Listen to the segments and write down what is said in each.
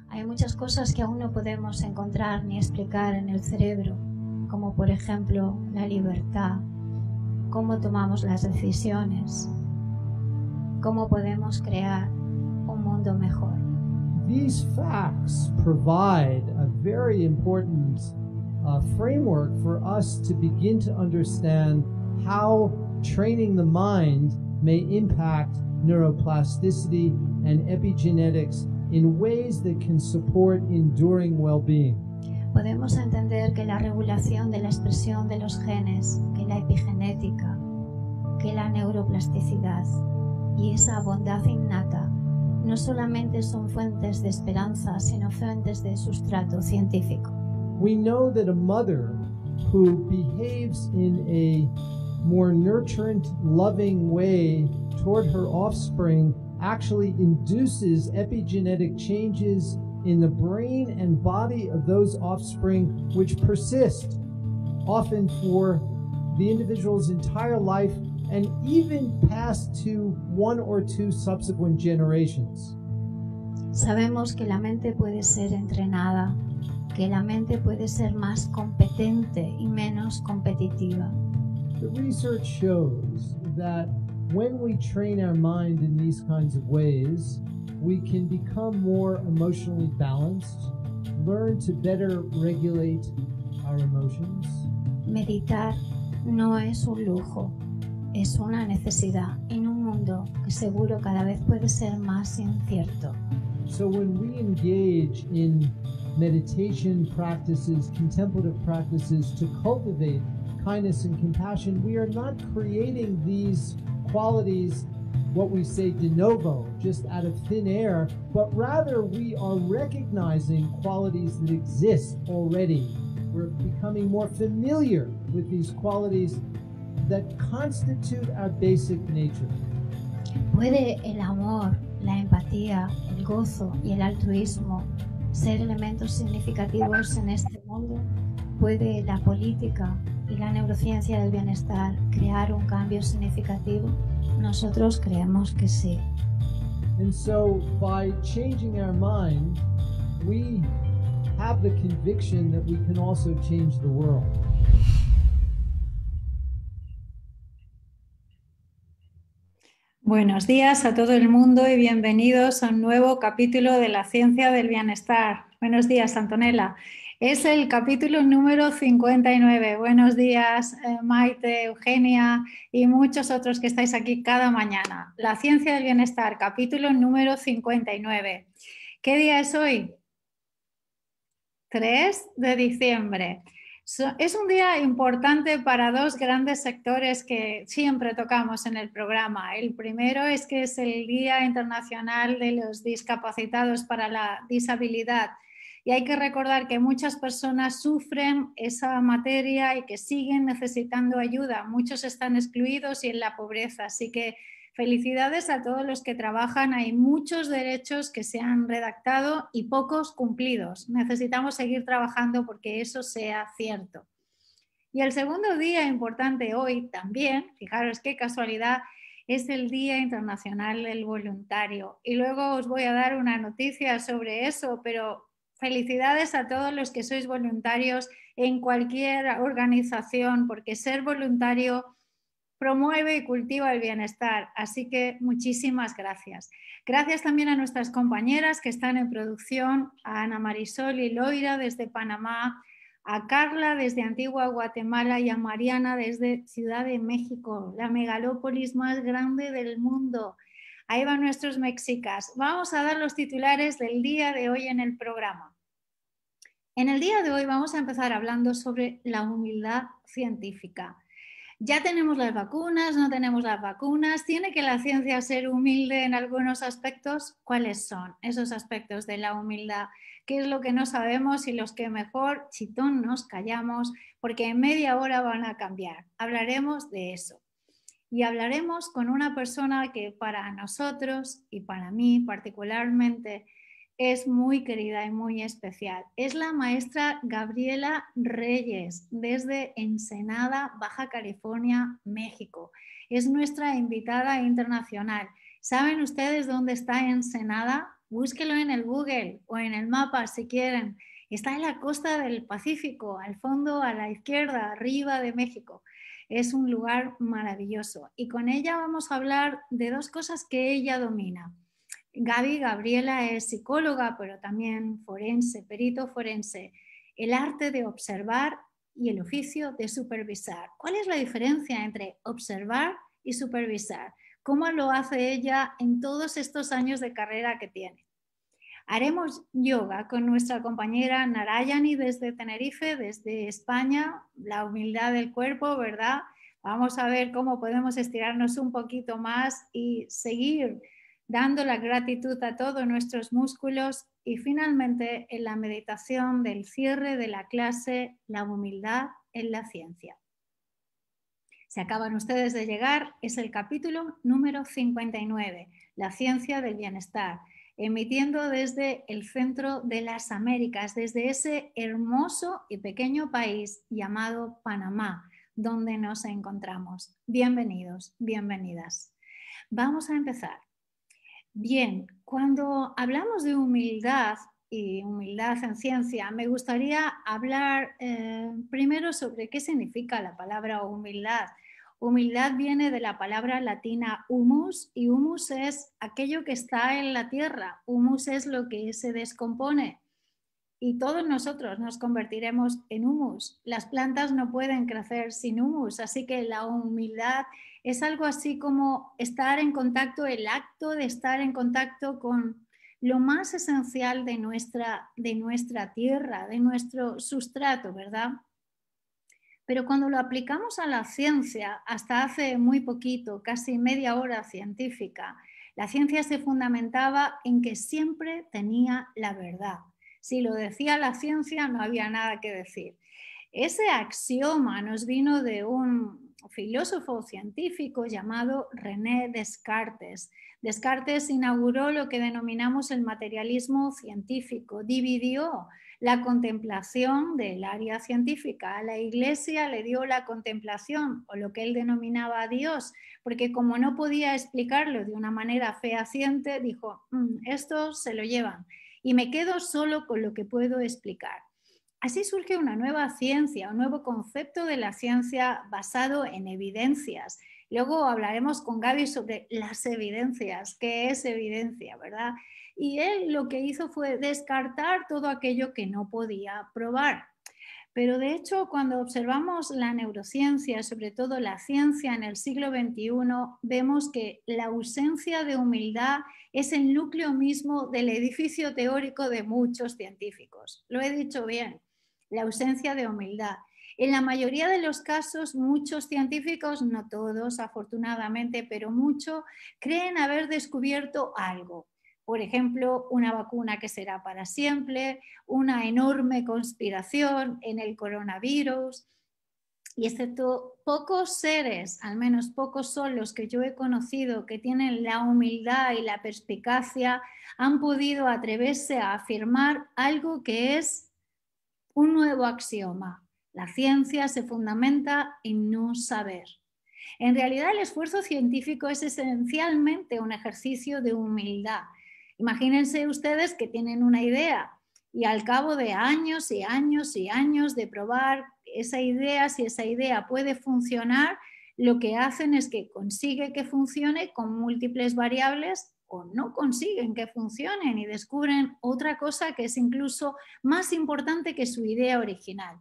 Hay muchas cosas que aún no podemos encontrar ni explicar en el cerebro, como por ejemplo la libertad, cómo tomamos las decisiones, cómo podemos crear un mundo mejor. These facts provide a very important framework for us to begin to understand how training the mind may impact neuroplasticity and epigenetics in ways that can support enduring well-being. Podemos entender que la regulación de la expresión de los genes, que la epigenética, que la neuroplasticidad y esa bondad innata no solamente son fuentes de esperanza, sino fuentes de sustrato científico. We know that a mother who behaves in a more nurturant, loving way toward her offspring actually induces epigenetic changes in the brain and body of those offspring which persist, often for the individual's entire life and even past to 1 or 2 subsequent generations. Sabemos que la mente puede ser entrenada, que la mente puede ser más competente y menos competitiva. The research shows that when we train our mind in these kinds of ways, we can become more emotionally balanced, learn to better regulate our emotions. Meditar no es un lujo, es una necesidad en un mundo que seguro cada vez puede ser más incierto. So when we engage in meditation practices, contemplative practices to cultivate kindness and compassion, we are not creating these qualities, what we say de novo, just out of thin air, but rather we are recognizing qualities that exist already. We're becoming more familiar with these qualities that constitute our basic nature. ¿Puede el amor, la empatía, el gozo y el altruismo ser elementos significativos en este mundo? ¿Puede la política y la neurociencia del bienestar crear un cambio significativo? Nosotros creemos que sí. And so by changing our mind, we have the conviction that we can also change the world. Buenos días a todo el mundo y bienvenidos a un nuevo capítulo de la ciencia del bienestar. Buenos días, Antonella. Es el capítulo número 59. Buenos días, Maite, Eugenia y muchos otros que estáis aquí cada mañana. La ciencia del bienestar, capítulo número 59. ¿Qué día es hoy? 3 de diciembre. Es un día importante para dos grandes sectores que siempre tocamos en el programa. El primero es que es el Día Internacional de los Discapacitados para la Disabilidad. Y hay que recordar que muchas personas sufren esa materia y que siguen necesitando ayuda. Muchos están excluidos y en la pobreza. Así que felicidades a todos los que trabajan. Hay muchos derechos que se han redactado y pocos cumplidos. Necesitamos seguir trabajando porque eso sea cierto. Y el segundo día importante hoy también, fijaros qué casualidad, es el Día Internacional del Voluntario. Y luego os voy a dar una noticia sobre eso, pero felicidades a todos los que sois voluntarios en cualquier organización, porque ser voluntario promueve y cultiva el bienestar, así que muchísimas gracias. Gracias también a nuestras compañeras que están en producción, a Ana Marisol y Loira desde Panamá, a Carla desde Antigua Guatemala y a Mariana desde Ciudad de México, la megalópolis más grande del mundo. Ahí van nuestros mexicas. Vamos a dar los titulares del día de hoy en el programa. En el día de hoy vamos a empezar hablando sobre la humildad científica. Ya tenemos las vacunas, no tenemos las vacunas. ¿Tiene que la ciencia ser humilde en algunos aspectos? ¿Cuáles son esos aspectos de la humildad? ¿Qué es lo que no sabemos y los que mejor chitón nos callamos? Porque en media hora van a cambiar. Hablaremos de eso. Y hablaremos con una persona que para nosotros y para mí particularmente es muy querida y muy especial. Es la maestra Gabriela Reyes, desde Ensenada, Baja California, México. Es nuestra invitada internacional. ¿Saben ustedes dónde está Ensenada? Búsquelo en el Google o en el mapa si quieren. Está en la costa del Pacífico, al fondo, a la izquierda, arriba de México. Es un lugar maravilloso. Y con ella vamos a hablar de dos cosas que ella domina. Gabriela es psicóloga, pero también forense, perito forense. El arte de observar y el oficio de supervisar. ¿Cuál es la diferencia entre observar y supervisar? ¿Cómo lo hace ella en todos estos años de carrera que tiene? Haremos yoga con nuestra compañera Narayani desde Tenerife, desde España, la humildad del cuerpo, ¿verdad? Vamos a ver cómo podemos estirarnos un poquito más y seguir dando la gratitud a todos nuestros músculos y finalmente en la meditación del cierre de la clase, la humildad en la ciencia. Se acaban ustedes de llegar, es el capítulo número 59, la ciencia del bienestar, emitiendo desde el centro de las Américas, desde ese hermoso y pequeño país llamado Panamá, donde nos encontramos. Bienvenidos, bienvenidas. Vamos a empezar. Bien, cuando hablamos de humildad y humildad en ciencia, me gustaría hablar primero sobre qué significa la palabra humildad. Humildad viene de la palabra latina humus y humus es aquello que está en la tierra. Humus es lo que se descompone y todos nosotros nos convertiremos en humus. Las plantas no pueden crecer sin humus, así que la humildad es algo así como estar en contacto, el acto de estar en contacto con lo más esencial de nuestra tierra, de nuestro sustrato, ¿verdad? Pero cuando lo aplicamos a la ciencia, hasta hace muy poquito, casi media hora científica, la ciencia se fundamentaba en que siempre tenía la verdad. Si lo decía la ciencia, no había nada que decir. Ese axioma nos vino de un filósofo científico llamado René Descartes. Descartes inauguró lo que denominamos el materialismo científico, dividió la contemplación del área científica. A la Iglesia le dio la contemplación o lo que él denominaba a Dios, porque como no podía explicarlo de una manera fehaciente, dijo, esto se lo llevan y me quedo solo con lo que puedo explicar. Así surge una nueva ciencia, un nuevo concepto de la ciencia basado en evidencias. Luego hablaremos con Gaby sobre las evidencias, qué es evidencia, ¿verdad? Y él lo que hizo fue descartar todo aquello que no podía probar. Pero de hecho, cuando observamos la neurociencia, sobre todo la ciencia en el siglo XXI, vemos que la ausencia de humildad es el núcleo mismo del edificio teórico de muchos científicos. Lo he dicho bien, la ausencia de humildad. En la mayoría de los casos, muchos científicos, no todos afortunadamente, pero muchos, creen haber descubierto algo. Por ejemplo, una vacuna que será para siempre, una enorme conspiración en el coronavirus. Y excepto pocos seres, al menos pocos son los que yo he conocido que tienen la humildad y la perspicacia, han podido atreverse a afirmar algo que es un nuevo axioma. La ciencia se fundamenta en no saber. En realidad, el esfuerzo científico es esencialmente un ejercicio de humildad. Imagínense ustedes que tienen una idea y al cabo de años y años y años de probar esa idea, si esa idea puede funcionar, lo que hacen es que consigue que funcione con múltiples variables o no consiguen que funcionen y descubren otra cosa que es incluso más importante que su idea original.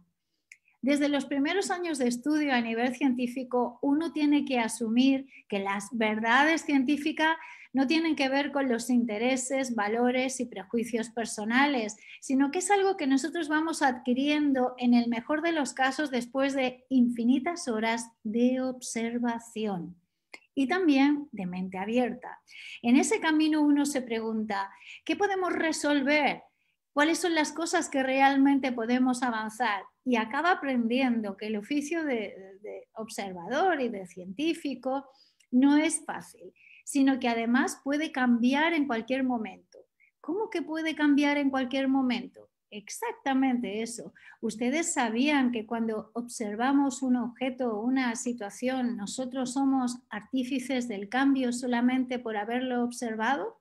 Desde los primeros años de estudio a nivel científico, uno tiene que asumir que las verdades científicas no tienen que ver con los intereses, valores y prejuicios personales, sino que es algo que nosotros vamos adquiriendo en el mejor de los casos después de infinitas horas de observación y también de mente abierta. En ese camino uno se pregunta, ¿qué podemos resolver? ¿Cuáles son las cosas que realmente podemos avanzar? Y acaba aprendiendo que el oficio de observador y de científico no es fácil, sino que además puede cambiar en cualquier momento. ¿Cómo que puede cambiar en cualquier momento? Exactamente eso. ¿Ustedes sabían que cuando observamos un objeto o una situación, nosotros somos artífices del cambio solamente por haberlo observado?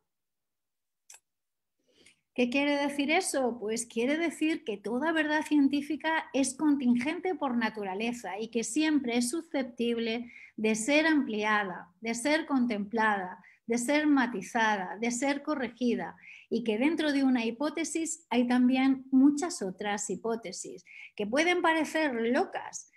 ¿Qué quiere decir eso? Pues quiere decir que toda verdad científica es contingente por naturaleza y que siempre es susceptible de ser ampliada, de ser contemplada, de ser matizada, de ser corregida, y que dentro de una hipótesis hay también muchas otras hipótesis que pueden parecer locas.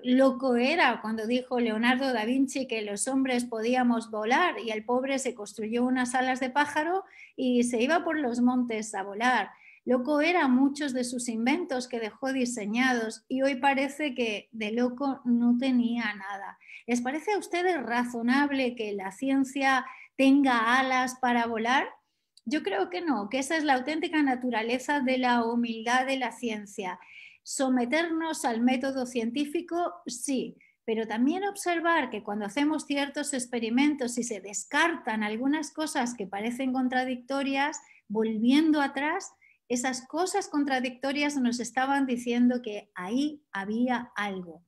Loco era cuando dijo Leonardo da Vinci que los hombres podíamos volar y el pobre se construyó unas alas de pájaro y se iba por los montes a volar. Loco era muchos de sus inventos que dejó diseñados y hoy parece que de loco no tenía nada. ¿Les parece a ustedes razonable que la ciencia tenga alas para volar? Yo creo que no, que esa es la auténtica naturaleza de la humildad de la ciencia. Someternos al método científico, sí, pero también observar que cuando hacemos ciertos experimentos y se descartan algunas cosas que parecen contradictorias, volviendo atrás, esas cosas contradictorias nos estaban diciendo que ahí había algo.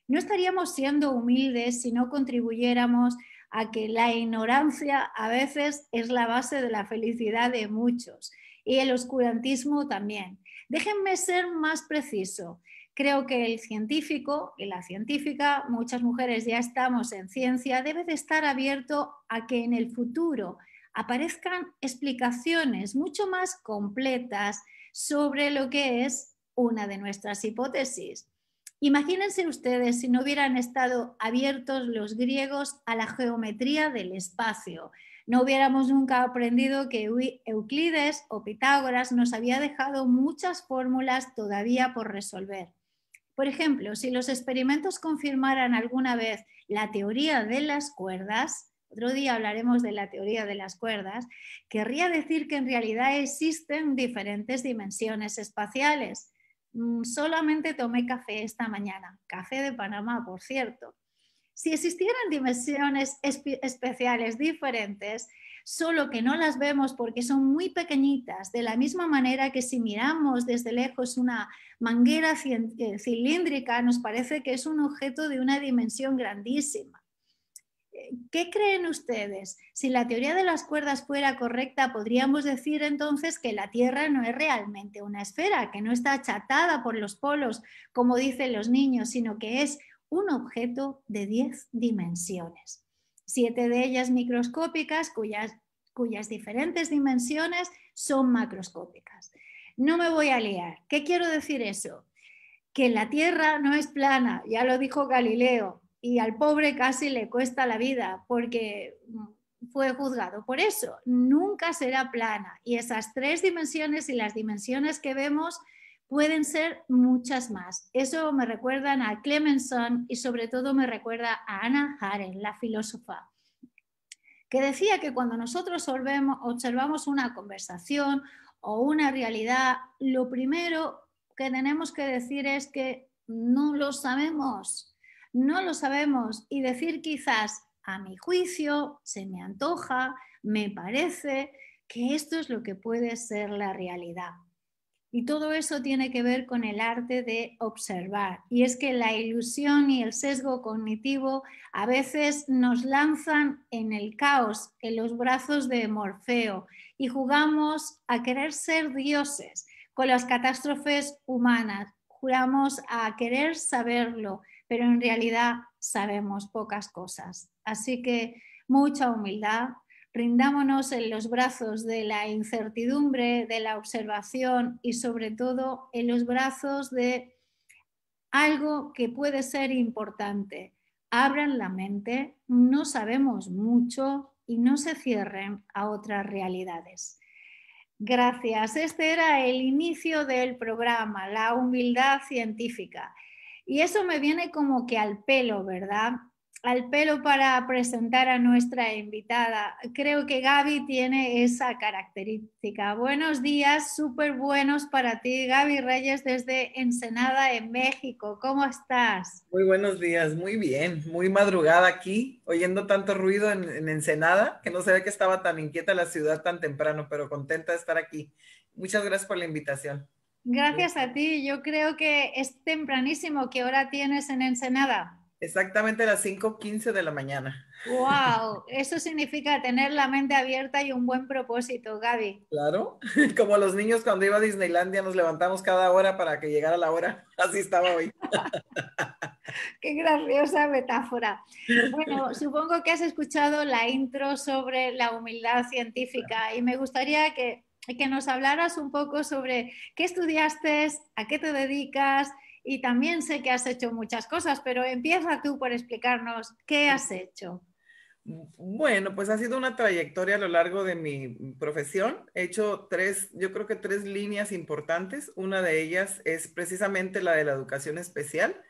No estaríamos siendo humildes si no contribuyéramos a que la ignorancia a veces es la base de la felicidad de muchos y el oscurantismo también. Déjenme ser más preciso. Creo que el científico y la científica, muchas mujeres ya estamos en ciencia, debe de estar abierto a que en el futuro aparezcan explicaciones mucho más completas sobre lo que es una de nuestras hipótesis. Imagínense ustedes si no hubieran estado abiertos los griegos a la geometría del espacio. No hubiéramos nunca aprendido que Euclides o Pitágoras nos había dejado muchas fórmulas todavía por resolver. Por ejemplo, si los experimentos confirmaran alguna vez la teoría de las cuerdas, otro día hablaremos de la teoría de las cuerdas, querría decir que en realidad existen diferentes dimensiones espaciales. Solamente tomé café esta mañana, café de Panamá, por cierto. Si existieran dimensiones especiales diferentes, solo que no las vemos porque son muy pequeñitas, de la misma manera que si miramos desde lejos una manguera cilíndrica, nos parece que es un objeto de una dimensión grandísima. ¿Qué creen ustedes? Si la teoría de las cuerdas fuera correcta, podríamos decir entonces que la Tierra no es realmente una esfera, que no está achatada por los polos, como dicen los niños, sino que es un objeto de 10 dimensiones. 7 de ellas microscópicas, cuyas diferentes dimensiones son macroscópicas. No me voy a liar. ¿Qué quiero decir eso? Que la Tierra no es plana, ya lo dijo Galileo, y al pobre casi le cuesta la vida porque fue juzgado por eso. Nunca será plana y esas 3 dimensiones y las dimensiones que vemos pueden ser muchas más. Eso me recuerdan a Clemenson y sobre todo me recuerda a Hannah Arendt, la filósofa, que decía que cuando nosotros observamos una conversación o una realidad, lo primero que tenemos que decir es que no lo sabemos. No lo sabemos y decir quizás, a mi juicio, se me antoja, me parece que esto es lo que puede ser la realidad. Y todo eso tiene que ver con el arte de observar. Y es que la ilusión y el sesgo cognitivo a veces nos lanzan en el caos, en los brazos de Morfeo, y jugamos a querer ser dioses con las catástrofes humanas. Juramos a querer saberlo, pero en realidad sabemos pocas cosas. Así que mucha humildad, rindámonos en los brazos de la incertidumbre, de la observación y sobre todo en los brazos de algo que puede ser importante. Abran la mente, no sabemos mucho y no se cierren a otras realidades. Gracias. Este era el inicio del programa, la humildad científica. Y eso me viene como que al pelo, ¿verdad? Al pelo para presentar a nuestra invitada. Creo que Gaby tiene esa característica. Buenos días, súper buenos para ti, Gaby Reyes desde Ensenada, en México. ¿Cómo estás? Muy buenos días, muy bien, muy madrugada aquí, oyendo tanto ruido en Ensenada, que no sabía que estaba tan inquieta la ciudad tan temprano, pero contenta de estar aquí. Muchas gracias por la invitación. Gracias a ti. Yo creo que es tempranísimo. ¿Qué hora tienes en Ensenada? Exactamente a las 5:15 de la mañana. ¡Wow! Eso significa tener la mente abierta y un buen propósito, Gaby. Claro, como los niños cuando iba a Disneylandia nos levantamos cada hora para que llegara la hora. Así estaba hoy. Qué graciosa metáfora. Bueno, supongo que has escuchado la intro sobre la humildad científica y me gustaría que nos hablaras un poco sobre qué estudiaste, a qué te dedicas y también sé que has hecho muchas cosas, pero empieza tú por explicarnos qué has hecho. Bueno, pues ha sido una trayectoria a lo largo de mi profesión. He hecho yo creo que tres líneas importantes. Una de ellas es precisamente la de la educación especial,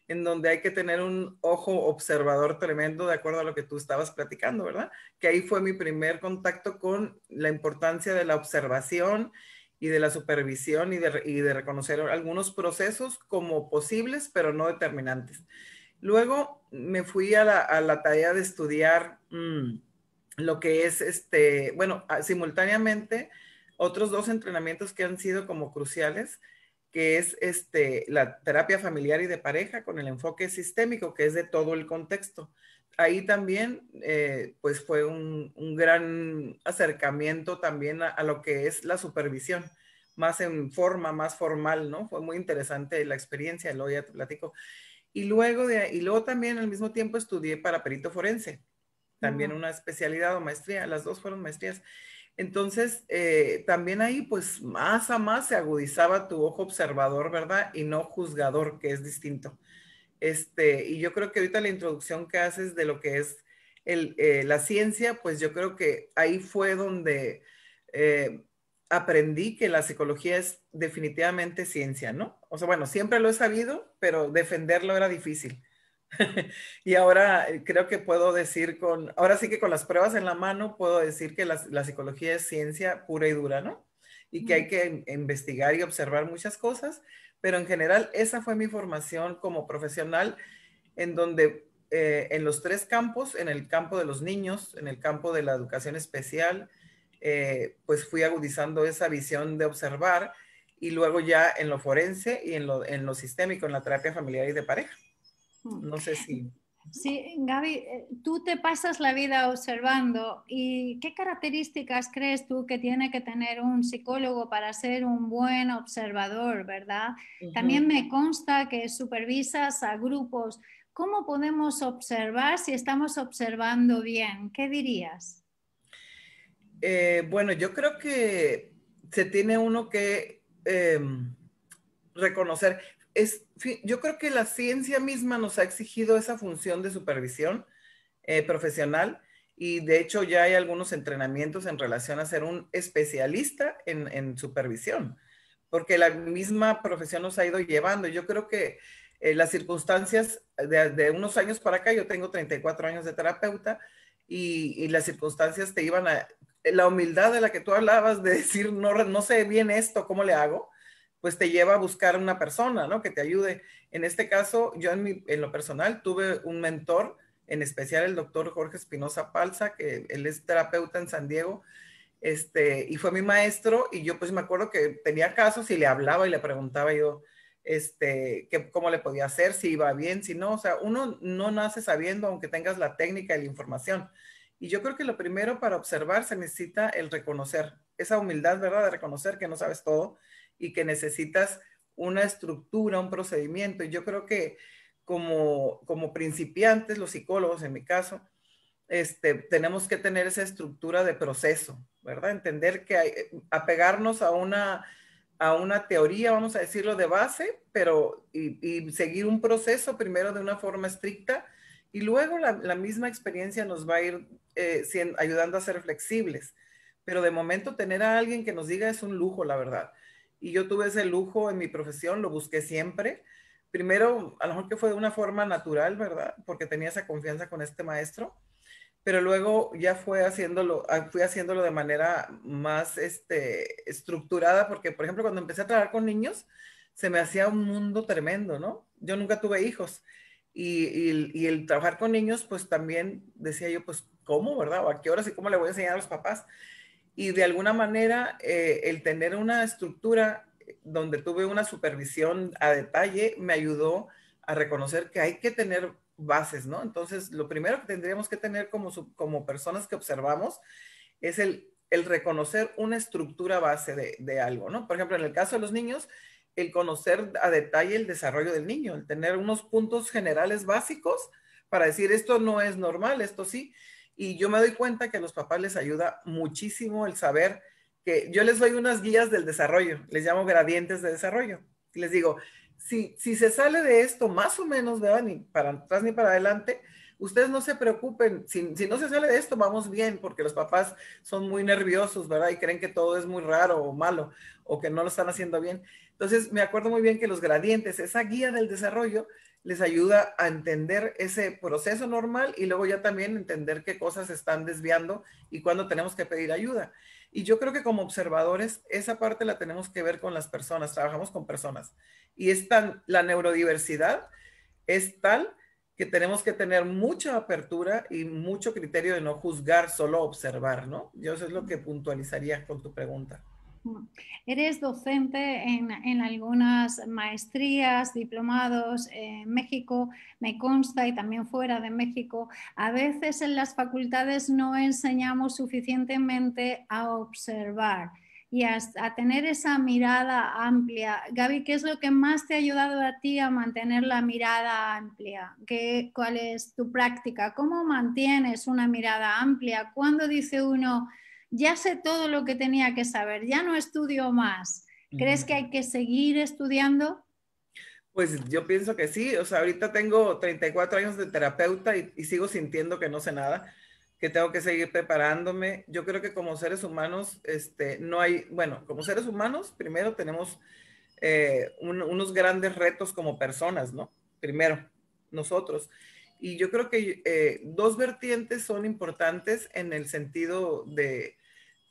en donde hay que tener un ojo observador tremendo, de acuerdo a lo que tú estabas platicando, ¿verdad? Que ahí fue mi primer contacto con la importancia de la observación y de la supervisión y de reconocer algunos procesos como posibles, pero no determinantes. Luego me fui a la tarea de estudiar lo que es, bueno, simultáneamente otros dos entrenamientos que han sido como cruciales, que es la terapia familiar y de pareja con el enfoque sistémico, que es de todo el contexto. Ahí también, pues fue un gran acercamiento también a lo que es la supervisión, más en forma, más formal, ¿no? Fue muy interesante la experiencia, luego ya te platico. Y luego también al mismo tiempo estudié para perito forense, también una especialidad o maestría, las dos fueron maestrías. Entonces, también ahí pues más a más se agudizaba tu ojo observador, ¿verdad? Y no juzgador, que es distinto. Y yo creo que ahorita la introducción que haces de lo que es la ciencia, pues yo creo que ahí fue donde eh, aprendí que la psicología es definitivamente ciencia, ¿no? O sea, bueno, siempre lo he sabido, pero defenderlo era difícil. Y ahora creo que puedo decir ahora sí que con las pruebas en la mano, puedo decir que la psicología es ciencia pura y dura, ¿no? Y que hay que investigar y observar muchas cosas, pero en general esa fue mi formación como profesional, en donde en los tres campos, en el campo de los niños, en el campo de la educación especial, pues fui agudizando esa visión de observar, y luego ya en lo forense y en lo sistémico, en la terapia familiar y de pareja. No sé si... Sí, Gaby, tú te pasas la vida observando y ¿qué características crees tú que tiene que tener un psicólogo para ser un buen observador, verdad? También me consta que supervisas a grupos. ¿Cómo podemos observar si estamos observando bien? ¿Qué dirías? Bueno, yo creo que se tiene uno que reconocer. Yo creo que la ciencia misma nos ha exigido esa función de supervisión profesional, y de hecho ya hay algunos entrenamientos en relación a ser un especialista en supervisión, porque la misma profesión nos ha ido llevando. Yo creo que las circunstancias de unos años para acá, yo tengo 34 años de terapeuta, y las circunstancias te iban la humildad de la que tú hablabas, de decir, no, no sé bien esto, ¿cómo le hago? Pues te lleva a buscar una persona, ¿no? Que te ayude. En este caso, yo en lo personal tuve un mentor, en especial el doctor Jorge Espinosa Palza, que él es terapeuta en San Diego, y fue mi maestro, y yo pues me acuerdo que tenía casos y le hablaba y le preguntaba yo, cómo le podía hacer, si iba bien, si no. O sea, uno no nace sabiendo, aunque tengas la técnica y la información. Y yo creo que lo primero para observar se necesita el reconocer, esa humildad, ¿verdad? De reconocer que no sabes todo y que necesitas una estructura, un procedimiento. Y yo creo que como principiantes, los psicólogos en mi caso, tenemos que tener esa estructura de proceso, ¿verdad? Entender que apegarnos a una teoría, vamos a decirlo, de base, pero y seguir un proceso primero de una forma estricta, y luego la misma experiencia nos va a ir ayudando a ser flexibles. Pero de momento tener a alguien que nos diga es un lujo, la verdad. Y yo tuve ese lujo en mi profesión, lo busqué siempre. Primero, a lo mejor que fue de una forma natural, ¿verdad? Porque tenía esa confianza con este maestro, pero luego ya fui haciéndolo de manera más estructurada, porque, por ejemplo, cuando empecé a trabajar con niños, se me hacía un mundo tremendo, ¿no? Yo nunca tuve hijos, y el trabajar con niños, pues también decía yo, pues, ¿cómo, verdad? ¿O a qué horas y cómo le voy a enseñar a los papás? Y de alguna manera, el tener una estructura donde tuve una supervisión a detalle me ayudó a reconocer que hay que tener bases, ¿no? Entonces, lo primero que tendríamos que tener como personas que observamos es el reconocer una estructura base de algo, ¿no? Por ejemplo, en el caso de los niños, el conocer a detalle el desarrollo del niño, el tener unos puntos generales básicos para decir esto no es normal, esto sí. Y yo me doy cuenta que a los papás les ayuda muchísimo el saber que yo les doy unas guías del desarrollo, les llamo gradientes de desarrollo. Y les digo, si se sale de esto más o menos, ¿verdad? Ni para atrás ni para adelante, ustedes no se preocupen, si no se sale de esto, vamos bien, porque los papás son muy nerviosos, ¿verdad? Y creen que todo es muy raro o malo, o que no lo están haciendo bien. Entonces, me acuerdo muy bien que los gradientes, esa guía del desarrollo, les ayuda a entender ese proceso normal y luego ya también entender qué cosas se están desviando y cuándo tenemos que pedir ayuda. Y yo creo que como observadores, esa parte la tenemos que ver con las personas, trabajamos con personas. Y la neurodiversidad es tal que tenemos que tener mucha apertura y mucho criterio de no juzgar, solo observar, ¿no? Yo eso es lo que puntualizaría con tu pregunta. Eres docente en algunas maestrías, diplomados en México, me consta, y también fuera de México. A veces en las facultades no enseñamos suficientemente a observar y a tener esa mirada amplia. Gaby, ¿qué es lo que más te ha ayudado a ti a mantener la mirada amplia? ¿Cuál es tu práctica? ¿Cómo mantienes una mirada amplia? ¿Cuándo dice uno, ya sé todo lo que tenía que saber, ya no estudio más? ¿Crees que hay que seguir estudiando? Pues yo pienso que sí. O sea, ahorita tengo 34 años de terapeuta y sigo sintiendo que no sé nada, que tengo que seguir preparándome. Yo creo que como seres humanos, no hay, bueno, como seres humanos, primero tenemos unos grandes retos como personas, ¿no? Primero, nosotros. Y yo creo que dos vertientes son importantes en el sentido de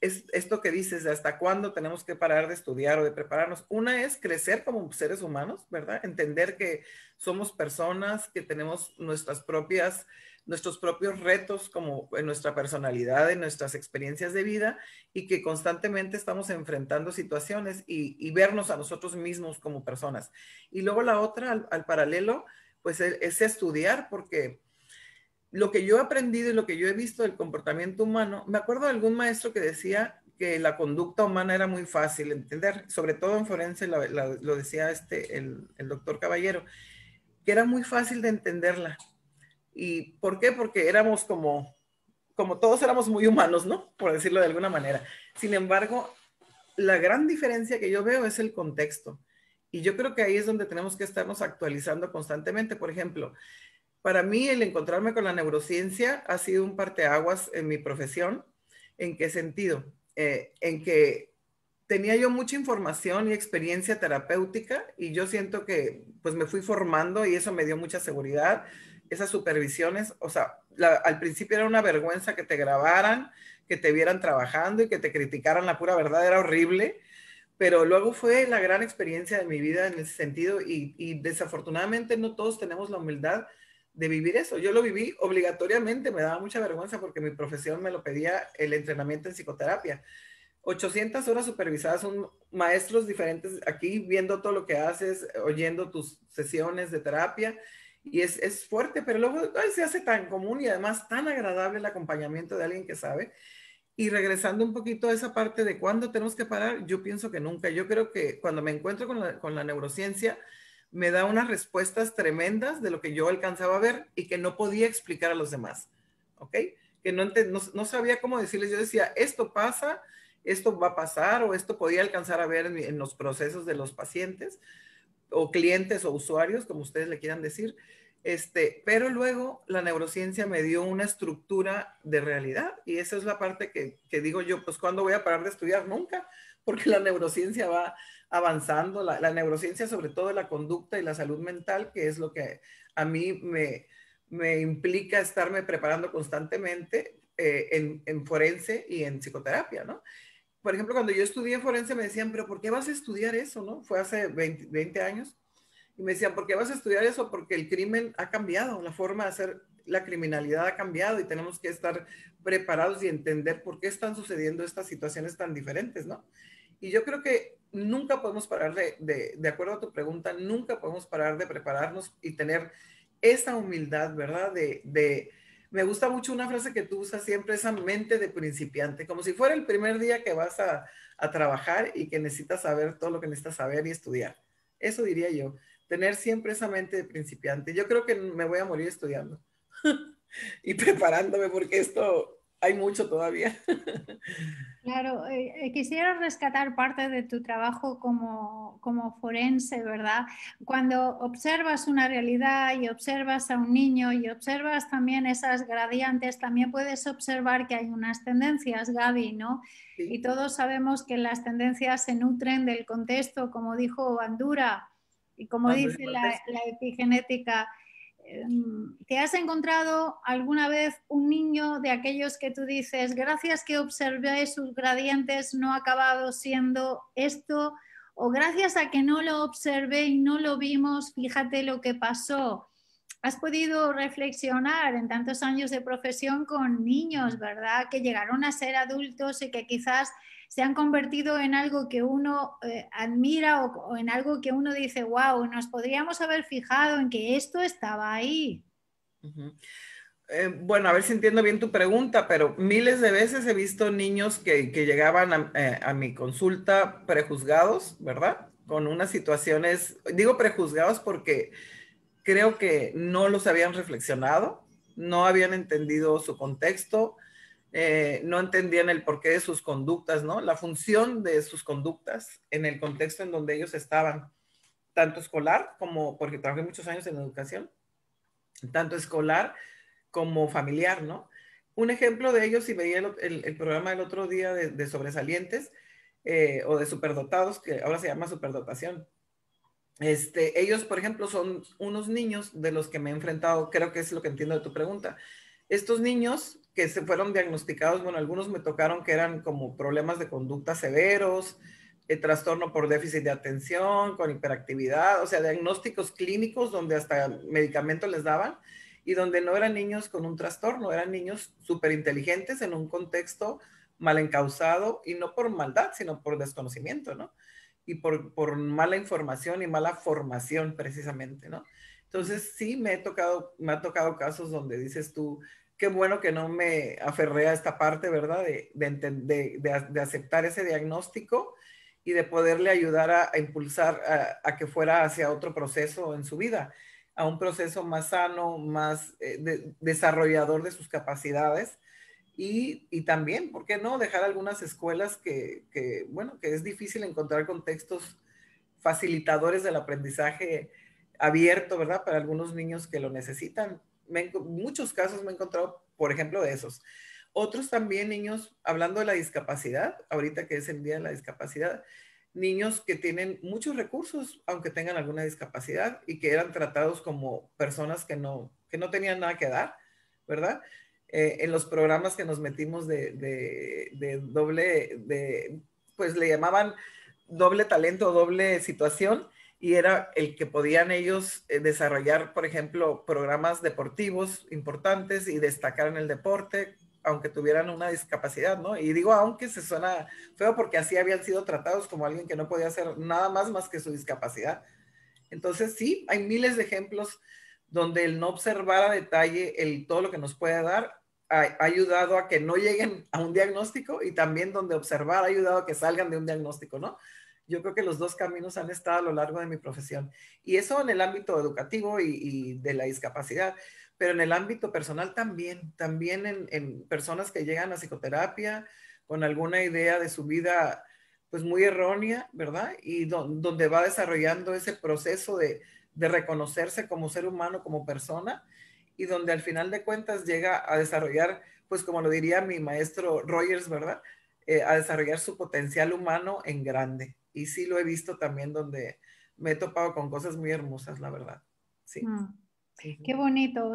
esto que dices, de hasta cuándo tenemos que parar de estudiar o de prepararnos. Una es crecer como seres humanos, ¿verdad? Entender que somos personas, que tenemos nuestros propios retos como en nuestra personalidad, en nuestras experiencias de vida y que constantemente estamos enfrentando situaciones y vernos a nosotros mismos como personas. Y luego la otra, al paralelo, pues es estudiar, porque lo que yo he aprendido y lo que yo he visto del comportamiento humano, me acuerdo de algún maestro que decía que la conducta humana era muy fácil de entender, sobre todo en forense lo decía el doctor Caballero, que era muy fácil de entenderla. ¿Y por qué? Porque éramos como todos éramos muy humanos, ¿no? Por decirlo de alguna manera. Sin embargo, la gran diferencia que yo veo es el contexto. Y yo creo que ahí es donde tenemos que estarnos actualizando constantemente. Por ejemplo, para mí el encontrarme con la neurociencia ha sido un parteaguas en mi profesión. ¿En qué sentido? En que tenía yo mucha información y experiencia terapéutica y yo siento que pues me fui formando y eso me dio mucha seguridad. Esas supervisiones, o sea, al principio era una vergüenza que te grabaran, que te vieran trabajando y que te criticaran la pura verdad, era horrible, pero luego fue la gran experiencia de mi vida en ese sentido y desafortunadamente no todos tenemos la humildad de vivir eso. Yo lo viví obligatoriamente, me daba mucha vergüenza porque mi profesión me lo pedía, el entrenamiento en psicoterapia. 800 horas supervisadas, son maestros diferentes aquí viendo todo lo que haces, oyendo tus sesiones de terapia y es fuerte, pero luego se hace tan común y además tan agradable el acompañamiento de alguien que sabe. Y regresando un poquito a esa parte de cuándo tenemos que parar, yo pienso que nunca. Yo creo que cuando me encuentro con la neurociencia, me da unas respuestas tremendas de lo que yo alcanzaba a ver y que no podía explicar a los demás, ¿ok? Que no sabía cómo decirles. Yo decía, esto pasa, esto va a pasar, o esto podía alcanzar a ver en los procesos de los pacientes, o clientes o usuarios, como ustedes le quieran decir. Pero luego la neurociencia me dio una estructura de realidad y esa es la parte que digo yo, pues ¿cuándo voy a parar de estudiar? Nunca, porque la neurociencia va avanzando, la neurociencia sobre todo de la conducta y la salud mental, que es lo que a mí me implica estarme preparando constantemente en forense y en psicoterapia, ¿no? Por ejemplo, cuando yo estudié forense me decían, pero ¿por qué vas a estudiar eso, no? Fue hace 20 años. Y me decían, ¿por qué vas a estudiar eso? Porque el crimen ha cambiado, la forma de hacer la criminalidad ha cambiado y tenemos que estar preparados y entender por qué están sucediendo estas situaciones tan diferentes, ¿no? Y yo creo que nunca podemos parar de acuerdo a tu pregunta, nunca podemos parar de prepararnos y tener esa humildad, ¿verdad? Me gusta mucho una frase que tú usas siempre, esa mente de principiante, como si fuera el primer día que vas a trabajar y que necesitas saber todo lo que necesitas saber y estudiar. Eso diría yo, tener siempre esa mente de principiante. Yo creo que me voy a morir estudiando y preparándome porque esto hay mucho todavía. Claro, quisiera rescatar parte de tu trabajo como forense, ¿verdad? Cuando observas una realidad y observas a un niño y observas también esas gradientes, también puedes observar que hay unas tendencias, Gaby, ¿no? Sí, Y todos sabemos que las tendencias se nutren del contexto, como dijo Bandura, y como Andrés dice Cortés. la epigenética. ¿Te has encontrado alguna vez un niño de aquellos que tú dices, gracias que observé sus gradientes, no ha acabado siendo esto? O gracias a que no lo observé y no lo vimos, fíjate lo que pasó. Has podido reflexionar en tantos años de profesión con niños, ¿verdad? Que llegaron a ser adultos y que quizás se han convertido en algo que uno admira o en algo que uno dice, wow, nos podríamos haber fijado en que esto estaba ahí. Ujú. Bueno, a ver si entiendo bien tu pregunta, pero miles de veces he visto niños que llegaban a mi consulta prejuzgados, ¿verdad? Con unas situaciones, digo prejuzgados porque creo que no los habían reflexionado, no habían entendido su contexto, no entendían el porqué de sus conductas, ¿no? La función de sus conductas en el contexto en donde ellos estaban, tanto escolar como, porque trabajé muchos años en educación, tanto escolar como familiar, ¿no? Un ejemplo de ello, si veía el programa del otro día de sobresalientes o de superdotados, que ahora se llama superdotación. Ellos, por ejemplo, son unos niños de los que me he enfrentado, creo que es lo que entiendo de tu pregunta. Estos niños que se fueron diagnosticados, bueno, algunos me tocaron que eran como problemas de conducta severos, trastorno por déficit de atención, con hiperactividad, o sea, diagnósticos clínicos donde hasta medicamentos les daban y donde no eran niños con un trastorno, eran niños súper inteligentes en un contexto mal encausado y no por maldad, sino por desconocimiento, ¿no? Y por mala información y mala formación precisamente, ¿no? Entonces sí me ha tocado casos donde dices tú, qué bueno que no me aferré a esta parte, ¿verdad? De aceptar ese diagnóstico y de poderle ayudar a impulsar a que fuera hacia otro proceso en su vida, a un proceso más sano, más desarrollador de sus capacidades y también, ¿por qué no? Dejar algunas escuelas bueno, que es difícil encontrar contextos facilitadores del aprendizaje abierto, ¿verdad? Para algunos niños que lo necesitan. Muchos casos me he encontrado, por ejemplo, de esos. Otros también niños, hablando de la discapacidad, ahorita que es el día de la discapacidad, niños que tienen muchos recursos, aunque tengan alguna discapacidad, y que eran tratados como personas que no tenían nada que dar, ¿verdad? En los programas que nos metimos pues le llamaban doble talento, doble situación, y era el que podían ellos desarrollar, por ejemplo, programas deportivos importantes y destacar en el deporte, aunque tuvieran una discapacidad, ¿no? Y digo, aunque se suena feo porque así habían sido tratados como alguien que no podía hacer nada más que su discapacidad. Entonces, sí, hay miles de ejemplos donde el no observar a detalle todo lo que nos puede dar ha ayudado a que no lleguen a un diagnóstico y también donde observar ha ayudado a que salgan de un diagnóstico, ¿no? Yo creo que los dos caminos han estado a lo largo de mi profesión. Y eso en el ámbito educativo y de la discapacidad, pero en el ámbito personal también en personas que llegan a psicoterapia con alguna idea de su vida pues muy errónea, ¿verdad? Y donde va desarrollando ese proceso de reconocerse como ser humano, como persona, y donde al final de cuentas llega a desarrollar, pues como lo diría mi maestro Rogers, ¿verdad? A desarrollar su potencial humano en grande. Y sí lo he visto también donde me he topado con cosas muy hermosas, la verdad. Sí. Mm. Ujú. Qué bonito.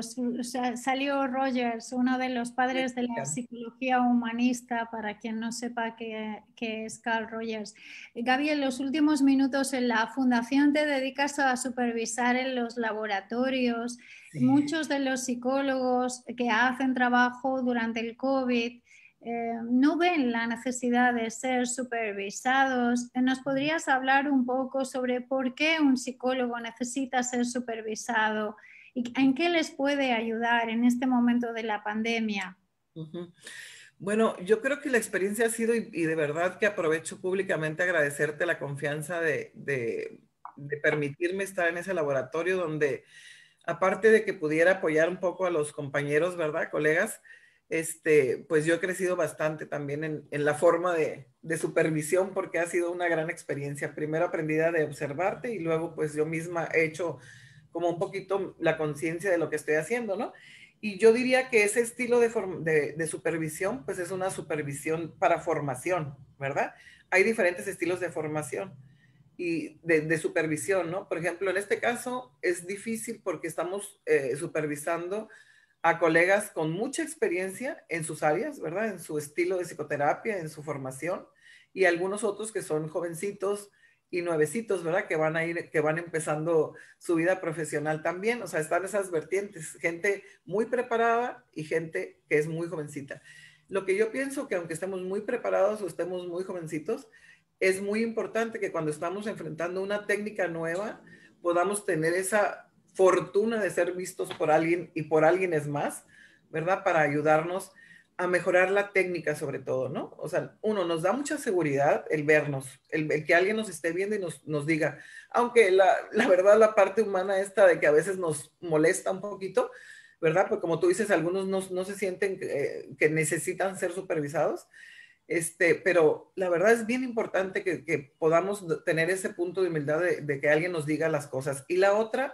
Salió Rogers, uno de los padres de la psicología humanista, para quien no sepa qué es Carl Rogers. Gaby, en los últimos minutos en la fundación te dedicas a supervisar en los laboratorios. Sí. Muchos de los psicólogos que hacen trabajo durante el COVID no ven la necesidad de ser supervisados. ¿Nos podrías hablar un poco sobre por qué un psicólogo necesita ser supervisado? ¿Y en qué les puede ayudar en este momento de la pandemia? Bueno, yo creo que la experiencia ha sido, y de verdad que aprovecho públicamente agradecerte la confianza de permitirme estar en ese laboratorio donde, aparte de que pudiera apoyar un poco a los compañeros, ¿verdad? Colegas, pues yo he crecido bastante también en la forma de supervisión porque ha sido una gran experiencia. Primero aprendida de observarte y luego pues yo misma he hecho como un poquito la conciencia de lo que estoy haciendo, ¿no? Y yo diría que ese estilo de supervisión pues es una supervisión para formación, ¿verdad? Hay diferentes estilos de formación y de supervisión, ¿no? Por ejemplo, en este caso es difícil porque estamos supervisando a colegas con mucha experiencia en sus áreas, ¿verdad? En su estilo de psicoterapia, en su formación, y algunos otros que son jovencitos y nuevecitos, ¿verdad? Que van empezando su vida profesional también. O sea, están esas vertientes, gente muy preparada y gente que es muy jovencita. Lo que yo pienso que aunque estemos muy preparados o estemos muy jovencitos, es muy importante que cuando estamos enfrentando una técnica nueva, podamos tener esa fortuna de ser vistos por alguien y por alguien es más, ¿verdad? Para ayudarnos a mejorar la técnica sobre todo, ¿no? O sea, uno, nos da mucha seguridad el vernos, el que alguien nos esté viendo y nos diga, aunque la verdad la parte humana esta de que a veces nos molesta un poquito, ¿verdad? Porque como tú dices, algunos no se sienten que necesitan ser supervisados, pero la verdad es bien importante que podamos tener ese punto de humildad de que alguien nos diga las cosas. Y la otra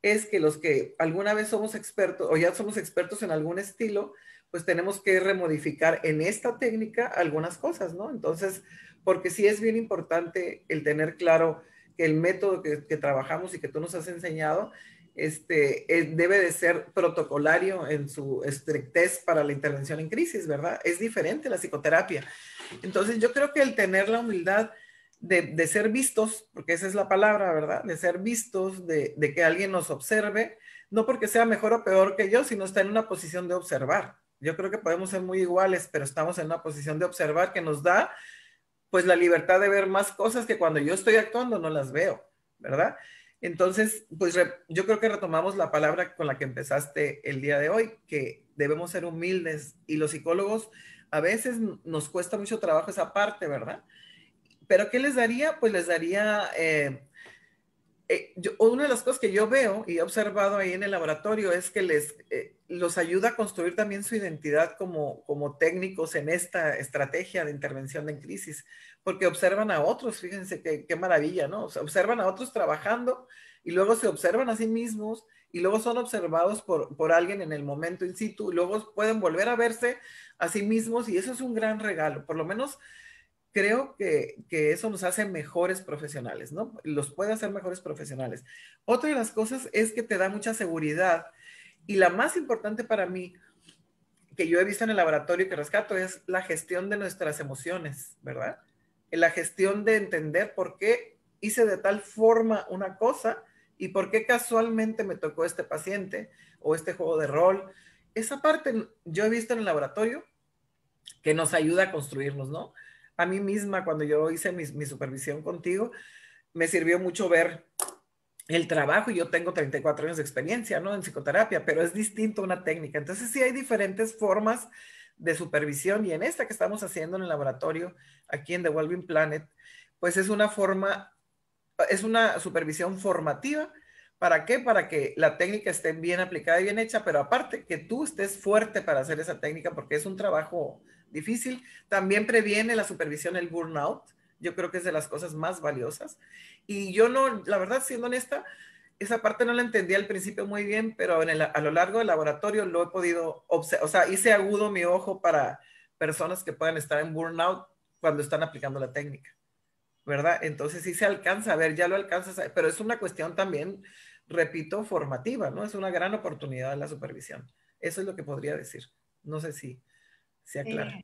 es que los que alguna vez somos expertos o ya somos expertos en algún estilo, pues tenemos que remodificar en esta técnica algunas cosas, ¿no? Entonces, porque sí es bien importante el tener claro que el método que trabajamos y que tú nos has enseñado, debe de ser protocolario en su estrictez para la intervención en crisis, ¿verdad? Es diferente la psicoterapia. Entonces, yo creo que el tener la humildad de ser vistos, porque esa es la palabra, ¿verdad? De ser vistos, de que alguien nos observe, no porque sea mejor o peor que yo, sino está en una posición de observar. Yo creo que podemos ser muy iguales, pero estamos en una posición de observar que nos da pues la libertad de ver más cosas que cuando yo estoy actuando no las veo, ¿verdad? Entonces, pues yo creo que retomamos la palabra con la que empezaste el día de hoy, que debemos ser humildes y los psicólogos a veces nos cuesta mucho trabajo esa parte, ¿verdad? Pero ¿qué les daría? Pues les daría, una de las cosas que yo veo y he observado ahí en el laboratorio es que los ayuda a construir también su identidad como técnicos en esta estrategia de intervención en crisis, porque observan a otros, fíjense qué maravilla, ¿no? O sea, observan a otros trabajando y luego se observan a sí mismos y luego son observados por alguien en el momento in situ y luego pueden volver a verse a sí mismos y eso es un gran regalo, por lo menos creo que eso nos hace mejores profesionales, ¿no? Los puede hacer mejores profesionales. Otra de las cosas es que te da mucha seguridad y la más importante para mí que yo he visto en el laboratorio que rescato es la gestión de nuestras emociones, ¿verdad? La gestión de entender por qué hice de tal forma una cosa y por qué casualmente me tocó este paciente o este juego de rol. Esa parte yo he visto en el laboratorio que nos ayuda a construirnos, ¿no? A mí misma, cuando yo hice mi supervisión contigo, me sirvió mucho ver el trabajo y yo tengo 34 años de experiencia, ¿no? En psicoterapia, pero es distinto una técnica. Entonces sí hay diferentes formas de supervisión y en esta que estamos haciendo en el laboratorio, aquí en The Wellbeing Planet, pues es una forma, es una supervisión formativa. ¿Para qué? Para que la técnica esté bien aplicada y bien hecha, pero aparte que tú estés fuerte para hacer esa técnica porque es un trabajo difícil. También previene la supervisión el burnout. Yo creo que es de las cosas más valiosas. Y yo no, la verdad, siendo honesta, esa parte no la entendí al principio muy bien, pero a lo largo del laboratorio lo he podido observar, o sea, hice agudo mi ojo para personas que puedan estar en burnout cuando están aplicando la técnica, ¿verdad? Entonces sí se alcanza a ver, ya lo alcanzas a ver, pero es una cuestión también, repito, formativa, ¿no? Es una gran oportunidad la supervisión. Eso es lo que podría decir. No sé si se aclara.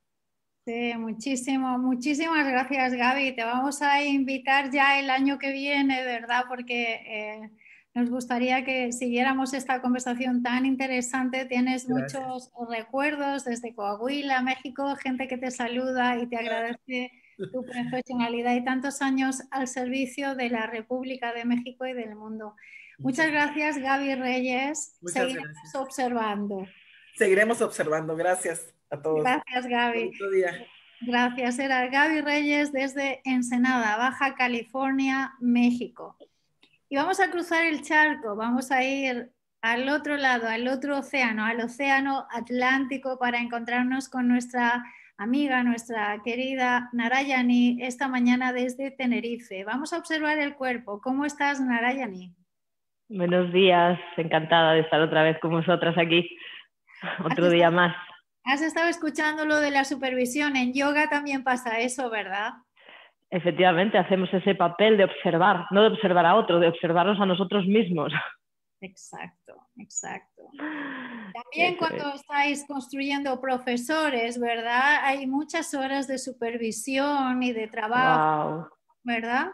Sí, muchísimas gracias, Gaby. Te vamos a invitar ya el año que viene, ¿verdad? Porque nos gustaría que siguiéramos esta conversación tan interesante. Tienes Gracias. muchos recuerdos desde Coahuila, México, gente que te saluda y te agradece tu profesionalidad y tantos años al servicio de la República de México y del mundo. Muchas gracias, Gaby Reyes. Muchas Seguiremos gracias. observando. Seguiremos observando. Gracias a todos. Gracias, Gaby. Bonito día. Gracias. Era Gaby Reyes desde Ensenada, Baja California, México. Y vamos a cruzar el charco, vamos a ir al otro lado, al otro océano, al océano Atlántico, para encontrarnos con nuestra amiga, nuestra querida Narayani, esta mañana desde Tenerife. Vamos a observar el cuerpo. ¿Cómo estás, Narayani? Buenos días, encantada de estar otra vez con vosotras aquí, otro día más. Has estado escuchando lo de la supervisión, en yoga también pasa eso, ¿verdad? Efectivamente, hacemos ese papel de observar, no de observar a otro, de observarnos a nosotros mismos. Exacto, exacto. También cuando estáis construyendo profesores, ¿verdad? Hay muchas horas de supervisión y de trabajo, Wow. ¿verdad?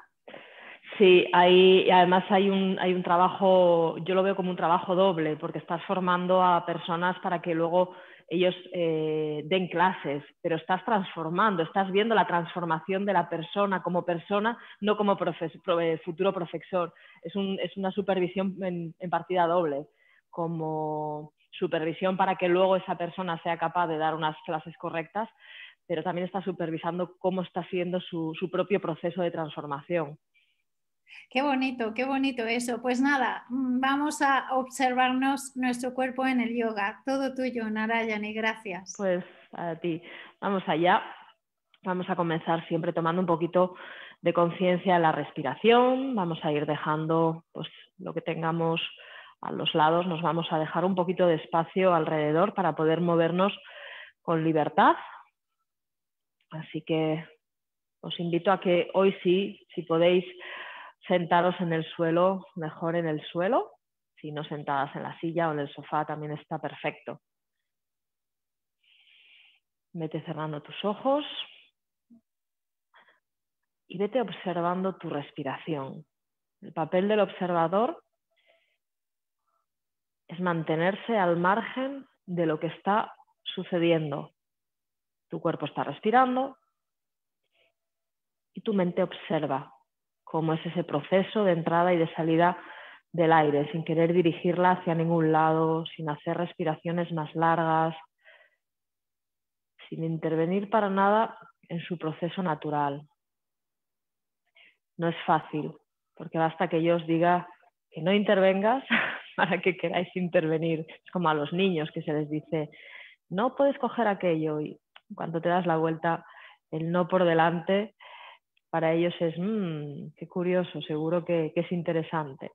Sí, además hay un trabajo, yo lo veo como un trabajo doble, porque estás formando a personas para que luego ellos den clases, pero estás transformando, estás viendo la transformación de la persona como persona, no como futuro profesor. Es una supervisión en partida doble, como supervisión para que luego esa persona sea capaz de dar unas clases correctas, pero también está supervisando cómo está siendo su propio proceso de transformación. Qué bonito eso. Pues nada, vamos a observarnos nuestro cuerpo en el yoga. Todo tuyo, Narayani, gracias. Pues a ti. Vamos allá. Vamos a comenzar siempre tomando un poquito de conciencia en la respiración. Vamos a ir dejando pues, lo que tengamos a los lados. Nos vamos a dejar un poquito de espacio alrededor para poder movernos con libertad. Así que os invito a que hoy sí, si podéis sentaros en el suelo, mejor en el suelo. Si no, sentadas en la silla o en el sofá también está perfecto. Vete cerrando tus ojos y vete observando tu respiración. El papel del observador es mantenerse al margen de lo que está sucediendo. Tu cuerpo está respirando y tu mente observa cómo es ese proceso de entrada y de salida del aire, sin querer dirigirla hacia ningún lado, sin hacer respiraciones más largas, sin intervenir para nada en su proceso natural. No es fácil, porque basta que yo os diga que no intervengas para que queráis intervenir. Es como a los niños que se les dice, no puedes coger aquello, y cuando te das la vuelta, el no por delante, para ellos es, qué curioso, seguro que es interesante.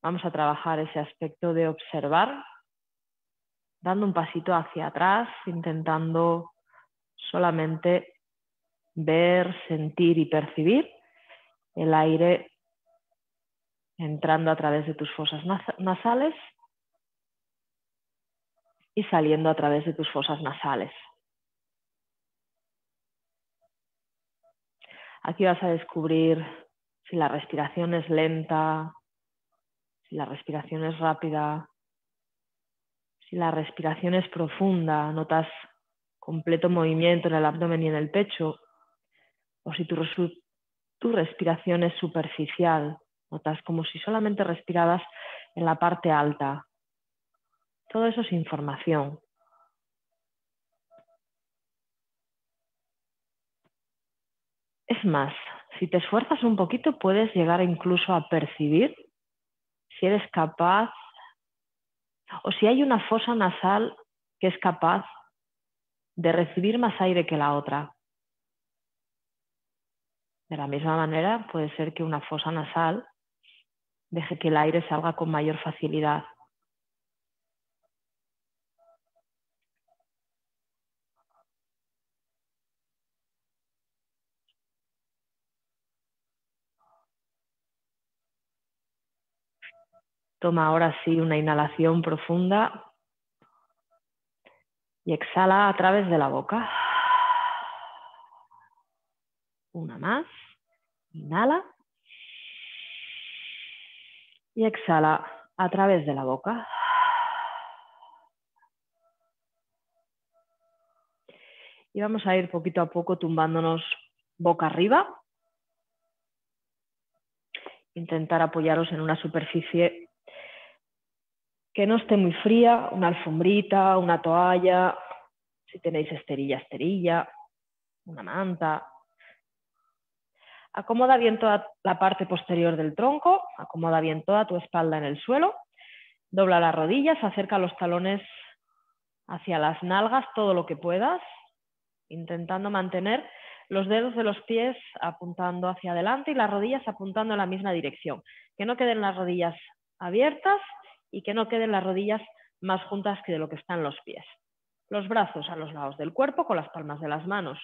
Vamos a trabajar ese aspecto de observar, dando un pasito hacia atrás, intentando solamente ver, sentir y percibir el aire entrando a través de tus fosas nasales y saliendo a través de tus fosas nasales. Aquí vas a descubrir si la respiración es lenta, si la respiración es rápida, si la respiración es profunda, notas completo movimiento en el abdomen y en el pecho, o si tu respiración es superficial, notas como si solamente respirabas en la parte alta. Todo eso es información. Es más, si te esfuerzas un poquito puedes llegar incluso a percibir si eres capaz o si hay una fosa nasal que es capaz de recibir más aire que la otra. De la misma manera puede ser que una fosa nasal deje que el aire salga con mayor facilidad. Toma ahora sí una inhalación profunda y exhala a través de la boca. Una más. Inhala y exhala a través de la boca. Y vamos a ir poquito a poco tumbándonos boca arriba. intentar apoyaros en una superficie que no esté muy fría, una alfombrita, una toalla, si tenéis esterilla, esterilla, una manta. Acomoda bien toda la parte posterior del tronco, acomoda bien toda tu espalda en el suelo, dobla las rodillas, acerca los talones hacia las nalgas todo lo que puedas, intentando mantener los dedos de los pies apuntando hacia adelante y las rodillas apuntando en la misma dirección. Que no queden las rodillas abiertas y que no queden las rodillas más juntas que de lo que están los pies. Los brazos a los lados del cuerpo con las palmas de las manos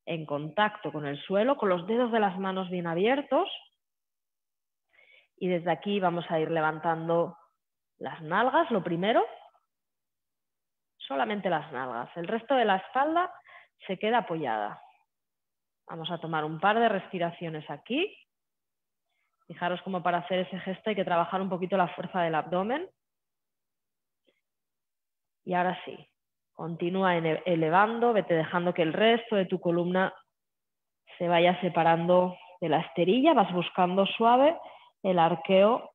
en contacto con el suelo, con los dedos de las manos bien abiertos. Y desde aquí vamos a ir levantando las nalgas, lo primero. Solamente las nalgas. El resto de la espalda se queda apoyada. Vamos a tomar un par de respiraciones aquí. Fijaros cómo para hacer ese gesto hay que trabajar un poquito la fuerza del abdomen. Y ahora sí, continúa elevando, vete dejando que el resto de tu columna se vaya separando de la esterilla. Vas buscando suave el arqueo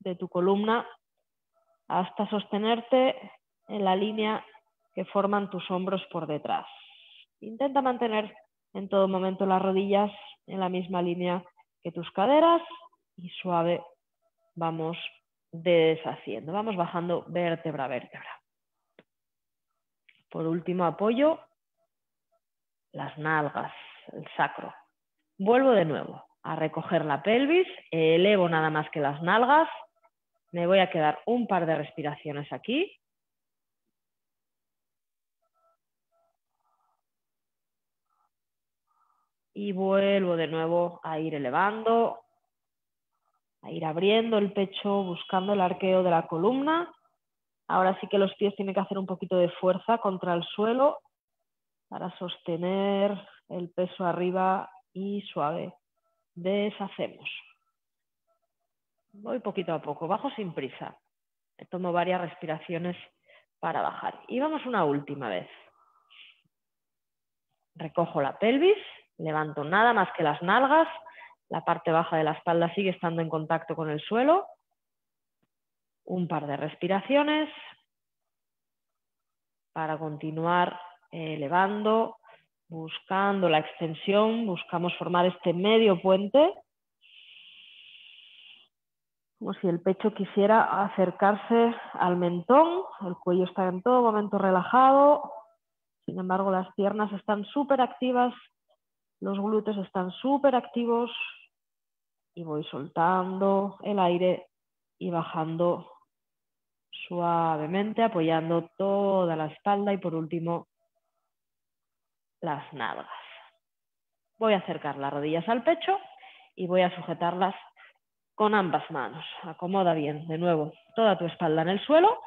de tu columna hasta sostenerte en la línea que forman tus hombros por detrás. Intenta mantener en todo momento las rodillas en la misma línea que tus caderas y suave vamos deshaciendo, vamos bajando vértebra a vértebra. Por último, apoyo las nalgas, el sacro. Vuelvo de nuevo a recoger la pelvis, elevo nada más que las nalgas. Me voy a quedar un par de respiraciones aquí. Y vuelvo de nuevo a ir elevando, a ir abriendo el pecho, buscando el arqueo de la columna. Ahora sí que los pies tienen que hacer un poquito de fuerza contra el suelo para sostener el peso arriba y suave. Deshacemos. Voy poquito a poco, bajo sin prisa. Tomo varias respiraciones para bajar. Y vamos una última vez. Recojo la pelvis, levanto nada más que las nalgas, la parte baja de la espalda sigue estando en contacto con el suelo. Un par de respiraciones para continuar elevando, buscando la extensión, buscamos formar este medio puente, como si el pecho quisiera acercarse al mentón, el cuello está en todo momento relajado, sin embargo las piernas están súper activas, los glúteos están súper activos y voy soltando el aire y bajando suavemente, apoyando toda la espalda y por último las nalgas. Voy a acercar las rodillas al pecho y voy a sujetarlas con ambas manos. Acomoda bien, de nuevo, toda tu espalda en el suelo.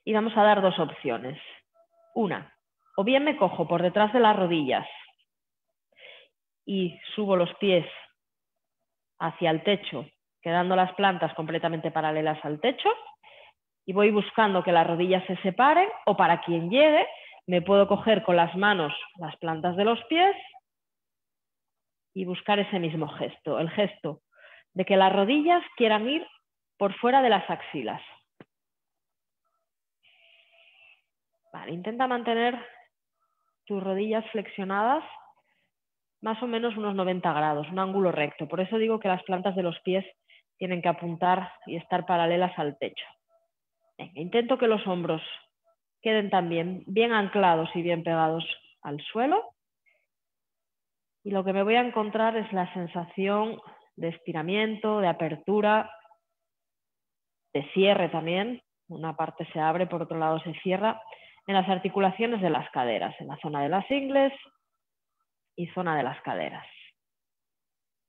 Y vamos a dar dos opciones. Una, o bien me cojo por detrás de las rodillas y subo los pies hacia el techo, quedando las plantas completamente paralelas al techo, y voy buscando que las rodillas se separen, o para quien llegue, me puedo coger con las manos las plantas de los pies y buscar ese mismo gesto, el gesto de que las rodillas quieran ir por fuera de las axilas. Vale, intenta mantener tus rodillas flexionadas más o menos unos 90 grados, un ángulo recto. Por eso digo que las plantas de los pies tienen que apuntar y estar paralelas al techo. Venga, intento que los hombros queden también bien anclados y bien pegados al suelo. Y lo que me voy a encontrar es la sensación de estiramiento, de apertura, de cierre también. Una parte se abre, por otro lado se cierra, en las articulaciones de las caderas, en la zona de las ingles y zona de las caderas.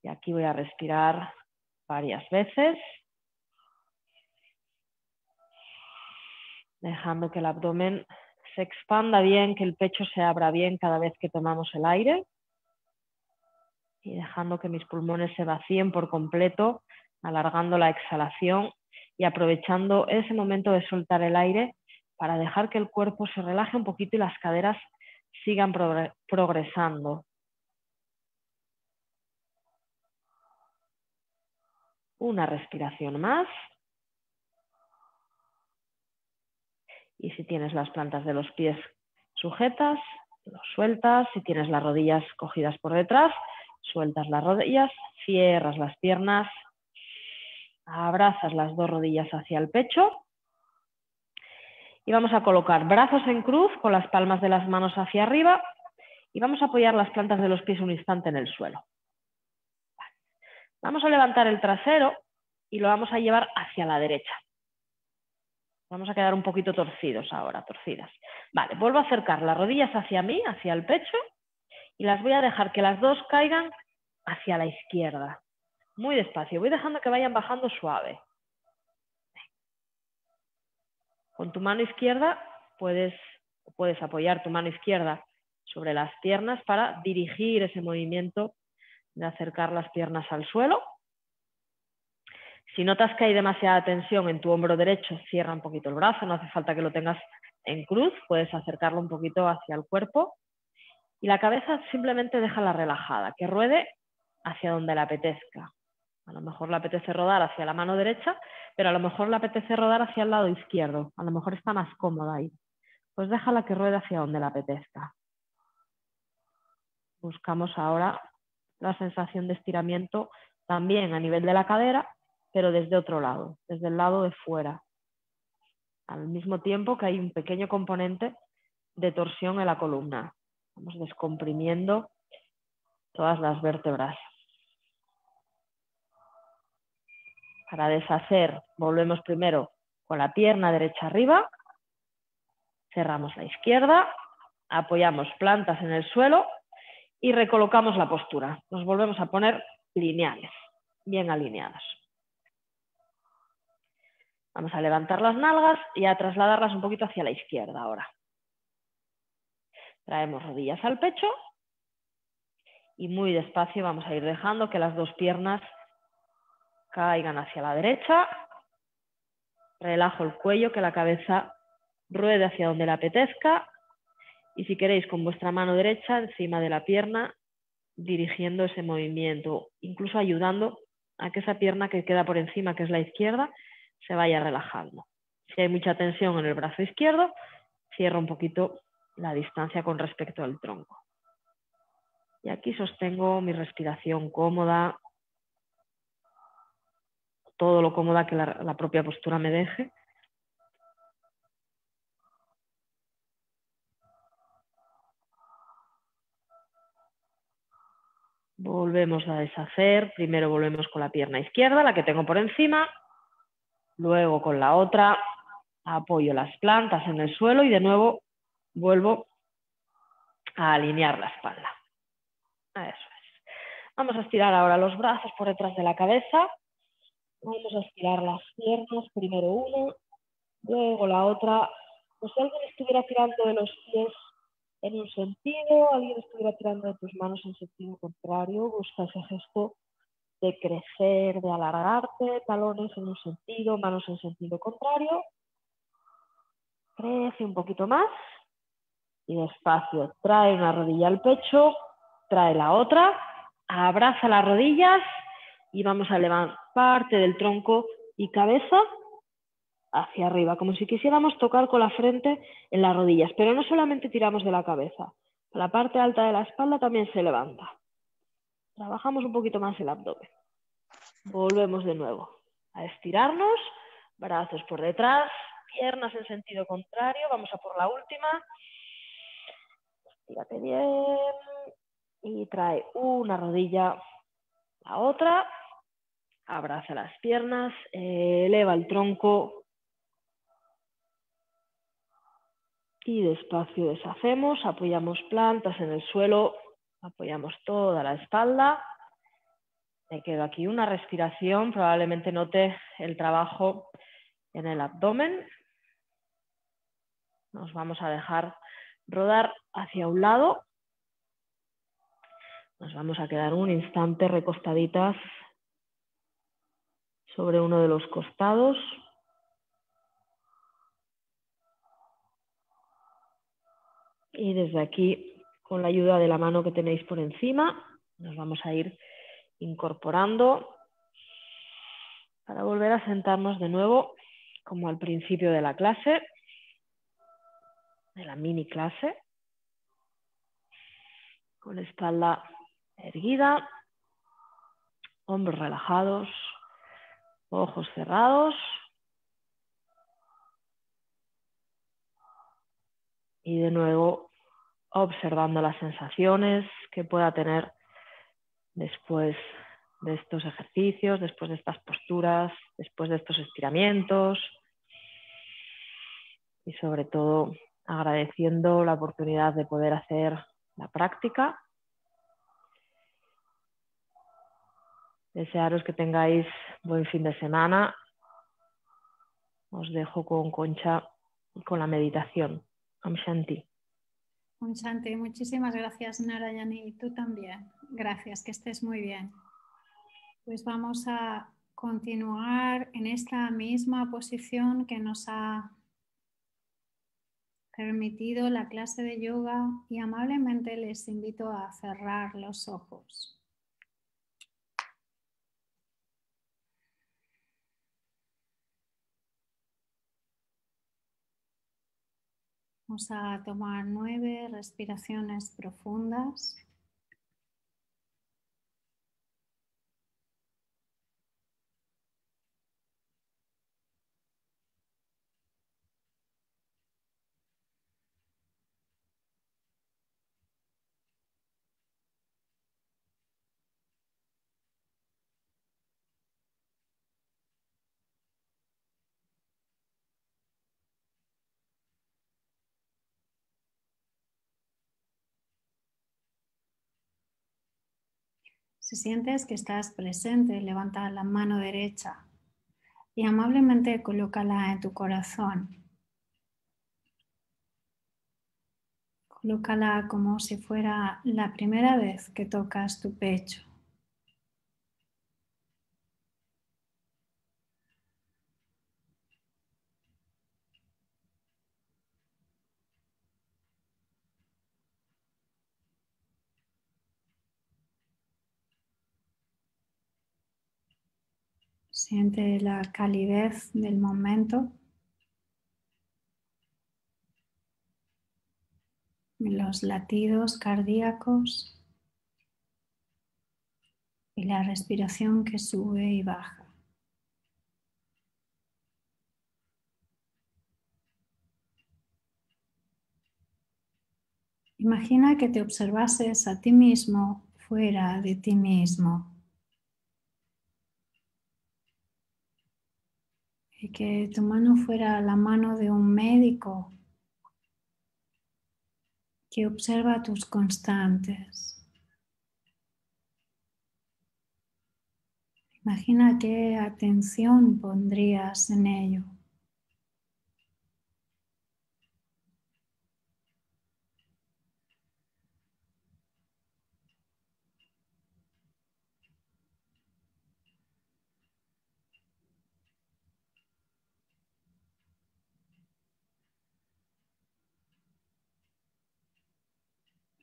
Y aquí voy a respirar varias veces, dejando que el abdomen se expanda bien, que el pecho se abra bien cada vez que tomamos el aire. Y dejando que mis pulmones se vacíen por completo, alargando la exhalación y aprovechando ese momento de soltar el aire para dejar que el cuerpo se relaje un poquito y las caderas sigan progresando. Una respiración más. Y si tienes las plantas de los pies sujetas, los sueltas. Si tienes las rodillas cogidas por detrás, sueltas las rodillas, cierras las piernas, abrazas las dos rodillas hacia el pecho. Y vamos a colocar brazos en cruz con las palmas de las manos hacia arriba y vamos a apoyar las plantas de los pies un instante en el suelo. Vamos a levantar el trasero y lo vamos a llevar hacia la derecha. Vamos a quedar un poquito torcidos ahora, torcidas. Vale, vuelvo a acercar las rodillas hacia mí, hacia el pecho, y las voy a dejar que las dos caigan hacia la izquierda. Muy despacio, voy dejando que vayan bajando suave. Con tu mano izquierda puedes apoyar tu mano izquierda sobre las piernas para dirigir ese movimiento de acercar las piernas al suelo. Si notas que hay demasiada tensión en tu hombro derecho, cierra un poquito el brazo, no hace falta que lo tengas en cruz, puedes acercarlo un poquito hacia el cuerpo. Y la cabeza simplemente déjala relajada, que ruede hacia donde le apetezca. A lo mejor le apetece rodar hacia la mano derecha, pero a lo mejor le apetece rodar hacia el lado izquierdo. A lo mejor está más cómoda ahí. Pues déjala que ruede hacia donde le apetezca. Buscamos ahora la sensación de estiramiento también a nivel de la cadera, pero desde otro lado, desde el lado de fuera. Al mismo tiempo que hay un pequeño componente de torsión en la columna. Vamos descomprimiendo todas las vértebras. Para deshacer, volvemos primero con la pierna derecha arriba, cerramos la izquierda, apoyamos plantas en el suelo y recolocamos la postura. Nos volvemos a poner lineales, bien alineados. Vamos a levantar las nalgas y a trasladarlas un poquito hacia la izquierda ahora. Traemos rodillas al pecho y muy despacio vamos a ir dejando que las dos piernas caigan hacia la derecha. Relajo el cuello, que la cabeza ruede hacia donde le apetezca. Y si queréis, con vuestra mano derecha encima de la pierna, dirigiendo ese movimiento, incluso ayudando a que esa pierna que queda por encima, que es la izquierda, se vaya relajando. Si hay mucha tensión en el brazo izquierdo, cierra un poquito la distancia con respecto al tronco. Y aquí sostengo mi respiración cómoda, todo lo cómoda que la propia postura me deje. Volvemos a deshacer. Primero volvemos con la pierna izquierda, la que tengo por encima. Luego con la otra apoyo las plantas en el suelo y de nuevo vuelvo a alinear la espalda. Eso es. Vamos a estirar ahora los brazos por detrás de la cabeza. Vamos a estirar las piernas, primero una, luego la otra. Pues si alguien estuviera tirando de los pies en un sentido, alguien estuviera tirando de tus manos en sentido contrario, busca ese gesto de crecer, de alargarte, talones en un sentido, manos en sentido contrario. Crece un poquito más y despacio. Trae una rodilla al pecho, trae la otra, abraza las rodillas y vamos a levantar parte del tronco y cabeza hacia arriba, como si quisiéramos tocar con la frente en las rodillas, pero no solamente tiramos de la cabeza, la parte alta de la espalda también se levanta. Trabajamos un poquito más el abdomen. Volvemos de nuevo a estirarnos, brazos por detrás, piernas en sentido contrario, vamos a por la última. Estírate bien y trae una rodilla, la otra, abraza las piernas, eleva el tronco y despacio deshacemos, apoyamos plantas en el suelo, apoyamos toda la espalda. Me quedo aquí una respiración, probablemente note el trabajo en el abdomen. Nos vamos a dejar rodar hacia un lado. Nos vamos a quedar un instante recostaditas sobre uno de los costados. Y desde aquí, con la ayuda de la mano que tenéis por encima, nos vamos a ir incorporando para volver a sentarnos de nuevo como al principio de la clase, de la mini clase, con la espalda erguida, hombros relajados, ojos cerrados. Y de nuevo observando las sensaciones que pueda tener después de estos ejercicios, después de estas posturas, después de estos estiramientos. Y sobre todo agradeciendo la oportunidad de poder hacer la práctica. Desearos que tengáis buen fin de semana. Os dejo con Concha y con la meditación. Om Shanti. Om Shanti, muchísimas gracias, Narayani, y tú también. Gracias, que estés muy bien. Pues vamos a continuar en esta misma posición que nos ha permitido la clase de yoga y amablemente les invito a cerrar los ojos. Vamos a tomar 9 respiraciones profundas. Si sientes que estás presente, levanta la mano derecha y amablemente colócala en tu corazón. Colócala como si fuera la primera vez que tocas tu pecho. Siente la calidez del momento, los latidos cardíacos y la respiración que sube y baja. Imagina que te observases a ti mismo fuera de ti mismo y que tu mano fuera la mano de un médico que observa tus constantes. Imagina qué atención pondrías en ello.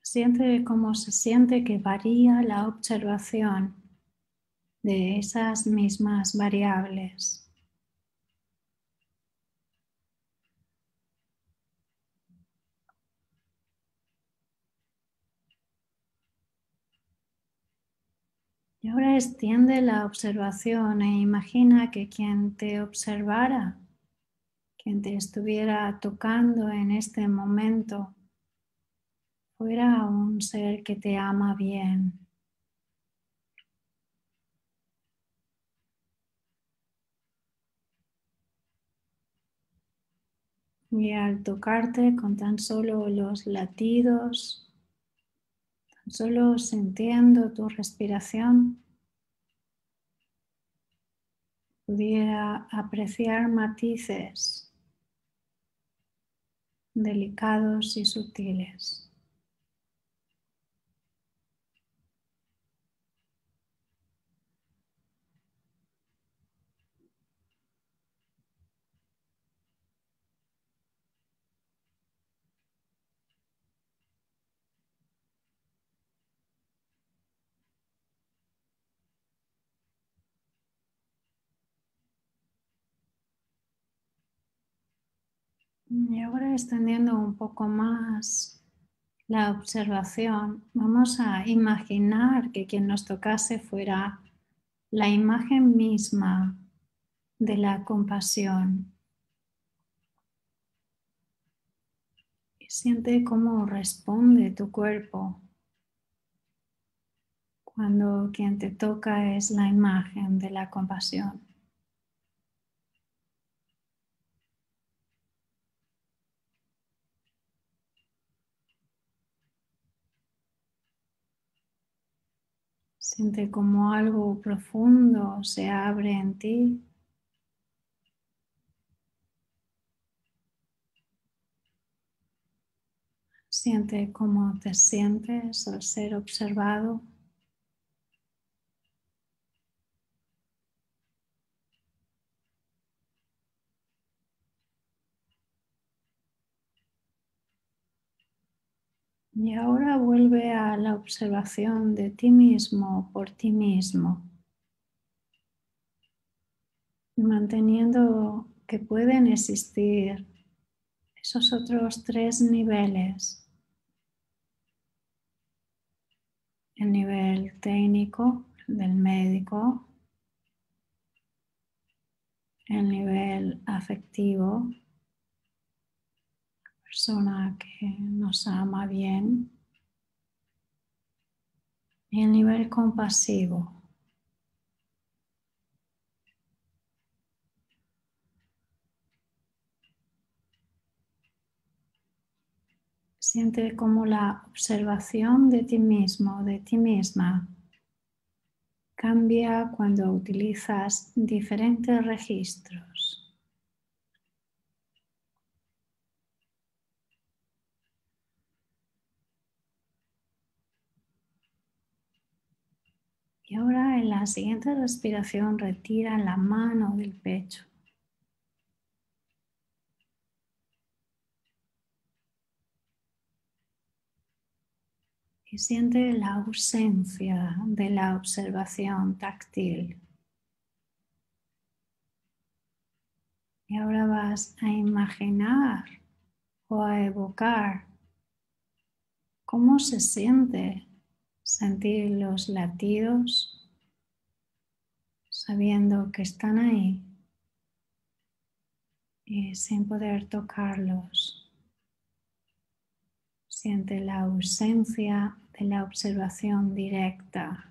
Siente cómo se siente que varía la observación de esas mismas variables. Y ahora extiende la observación e imagina que quien te observara, quien te estuviera tocando en este momento, fuera un ser que te ama bien. Y al tocarte con tan solo los latidos, tan solo sintiendo tu respiración, pudiera apreciar matices delicados y sutiles. Y ahora extendiendo un poco más la observación, vamos a imaginar que quien nos tocase fuera la imagen misma de la compasión. Y siente cómo responde tu cuerpo cuando quien te toca es la imagen de la compasión. Siente como algo profundo se abre en ti. Siente cómo te sientes al ser observado. Y ahora vuelve a la observación de ti mismo por ti mismo, manteniendo que pueden existir esos otros 3 niveles: el nivel técnico del médico, el nivel afectivo, persona que nos ama bien, y el nivel compasivo. Siente como la observación de ti mismo, de ti misma, cambia cuando utilizas diferentes registros. Y ahora en la siguiente respiración retira la mano del pecho. Y siente la ausencia de la observación táctil. Y ahora vas a imaginar o a evocar cómo se siente sentir los latidos, sabiendo que están ahí y sin poder tocarlos. Siente la ausencia de la observación directa.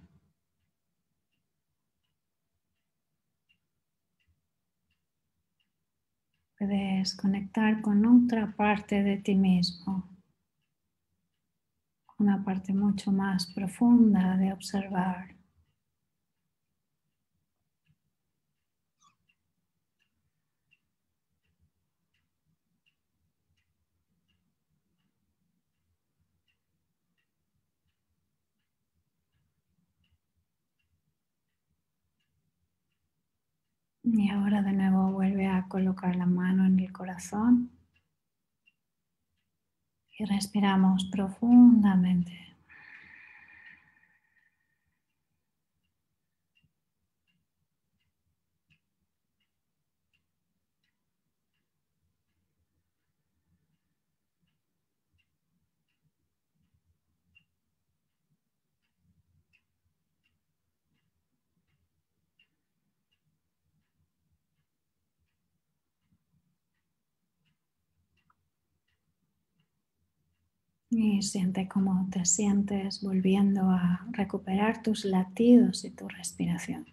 Puedes conectar con otra parte de ti mismo, una parte mucho más profunda de observar. Y ahora de nuevo vuelve a colocar la mano en el corazón y respiramos profundamente. Y siente cómo te sientes volviendo a recuperar tus latidos y tu respiración.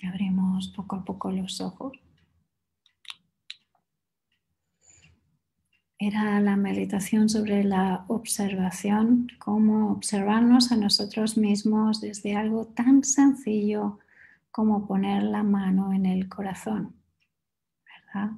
Abrimos poco a poco los ojos. Era la meditación sobre la observación, cómo observarnos a nosotros mismos desde algo tan sencillo como poner la mano en el corazón, ¿verdad?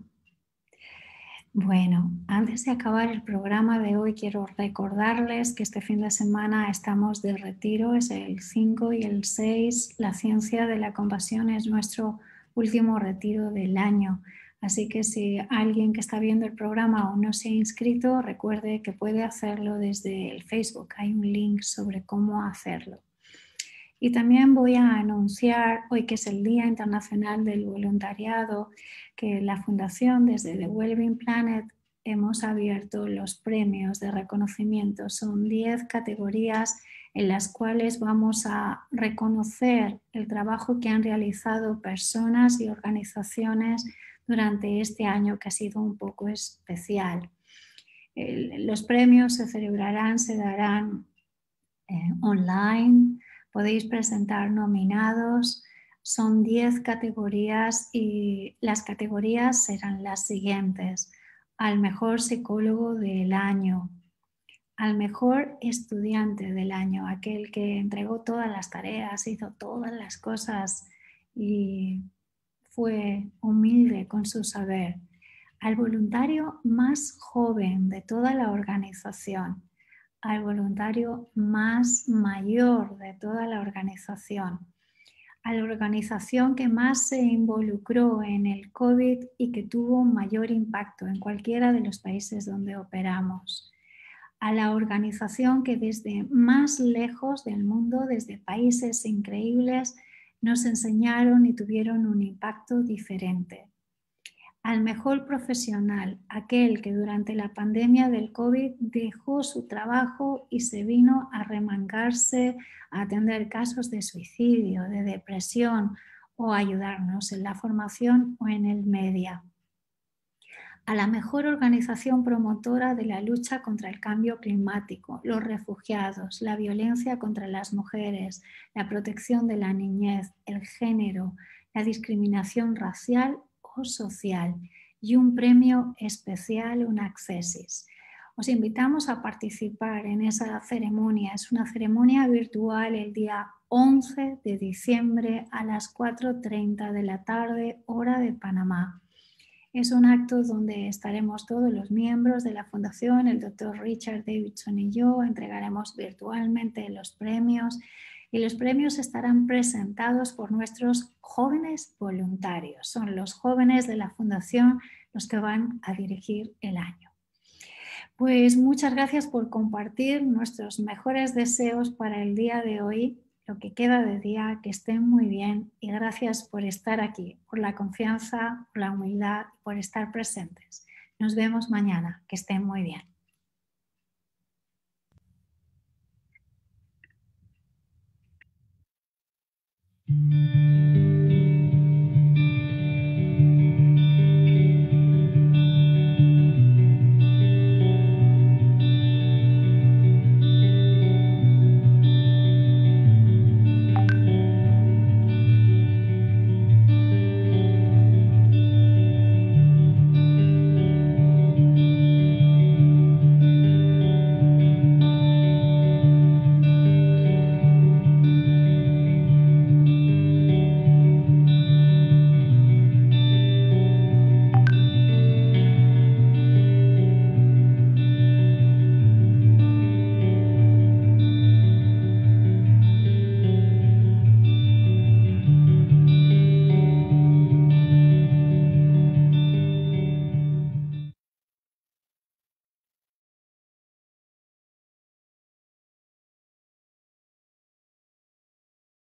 Bueno, antes de acabar el programa de hoy, quiero recordarles que este fin de semana estamos de retiro, es el 5 y el 6. La ciencia de la compasión es nuestro último retiro del año. Así que si alguien que está viendo el programa aún no se ha inscrito, recuerde que puede hacerlo desde el Facebook. Hay un link sobre cómo hacerlo. Y también voy a anunciar hoy, que es el Día Internacional del Voluntariado, que la Fundación, desde The Wellbeing Planet, hemos abierto los premios de reconocimiento. Son 10 categorías en las cuales vamos a reconocer el trabajo que han realizado personas y organizaciones durante este año, que ha sido un poco especial. Los premios se darán online. Podéis presentar nominados. Son 10 categorías y las categorías serán las siguientes: al mejor psicólogo del año, al mejor estudiante del año, aquel que entregó todas las tareas, hizo todas las cosas y fue humilde con su saber, al voluntario más joven de toda la organización, al voluntario más mayor de toda la organización, a la organización que más se involucró en el COVID y que tuvo un mayor impacto en cualquiera de los países donde operamos, a la organización que desde más lejos del mundo, desde países increíbles, nos enseñaron y tuvieron un impacto diferente, al mejor profesional, aquel que durante la pandemia del COVID dejó su trabajo y se vino a remangarse a atender casos de suicidio, de depresión o ayudarnos en la formación o en el media. A la mejor organización promotora de la lucha contra el cambio climático, los refugiados, la violencia contra las mujeres, la protección de la niñez, el género, la discriminación racial o social, y un premio especial, un Accessis. Os invitamos a participar en esa ceremonia. Es una ceremonia virtual el día 11 de diciembre a las 4:30 de la tarde, hora de Panamá. Es un acto donde estaremos todos los miembros de la Fundación, el Dr. Richard Davidson y yo. Entregaremos virtualmente los premios y los premios estarán presentados por nuestros jóvenes voluntarios. Son los jóvenes de la Fundación los que van a dirigir el año. Pues muchas gracias por compartir nuestros mejores deseos para el día de hoy, lo que queda de día, que estén muy bien, y gracias por estar aquí, por la confianza, por la humildad, por estar presentes. Nos vemos mañana, que estén muy bien.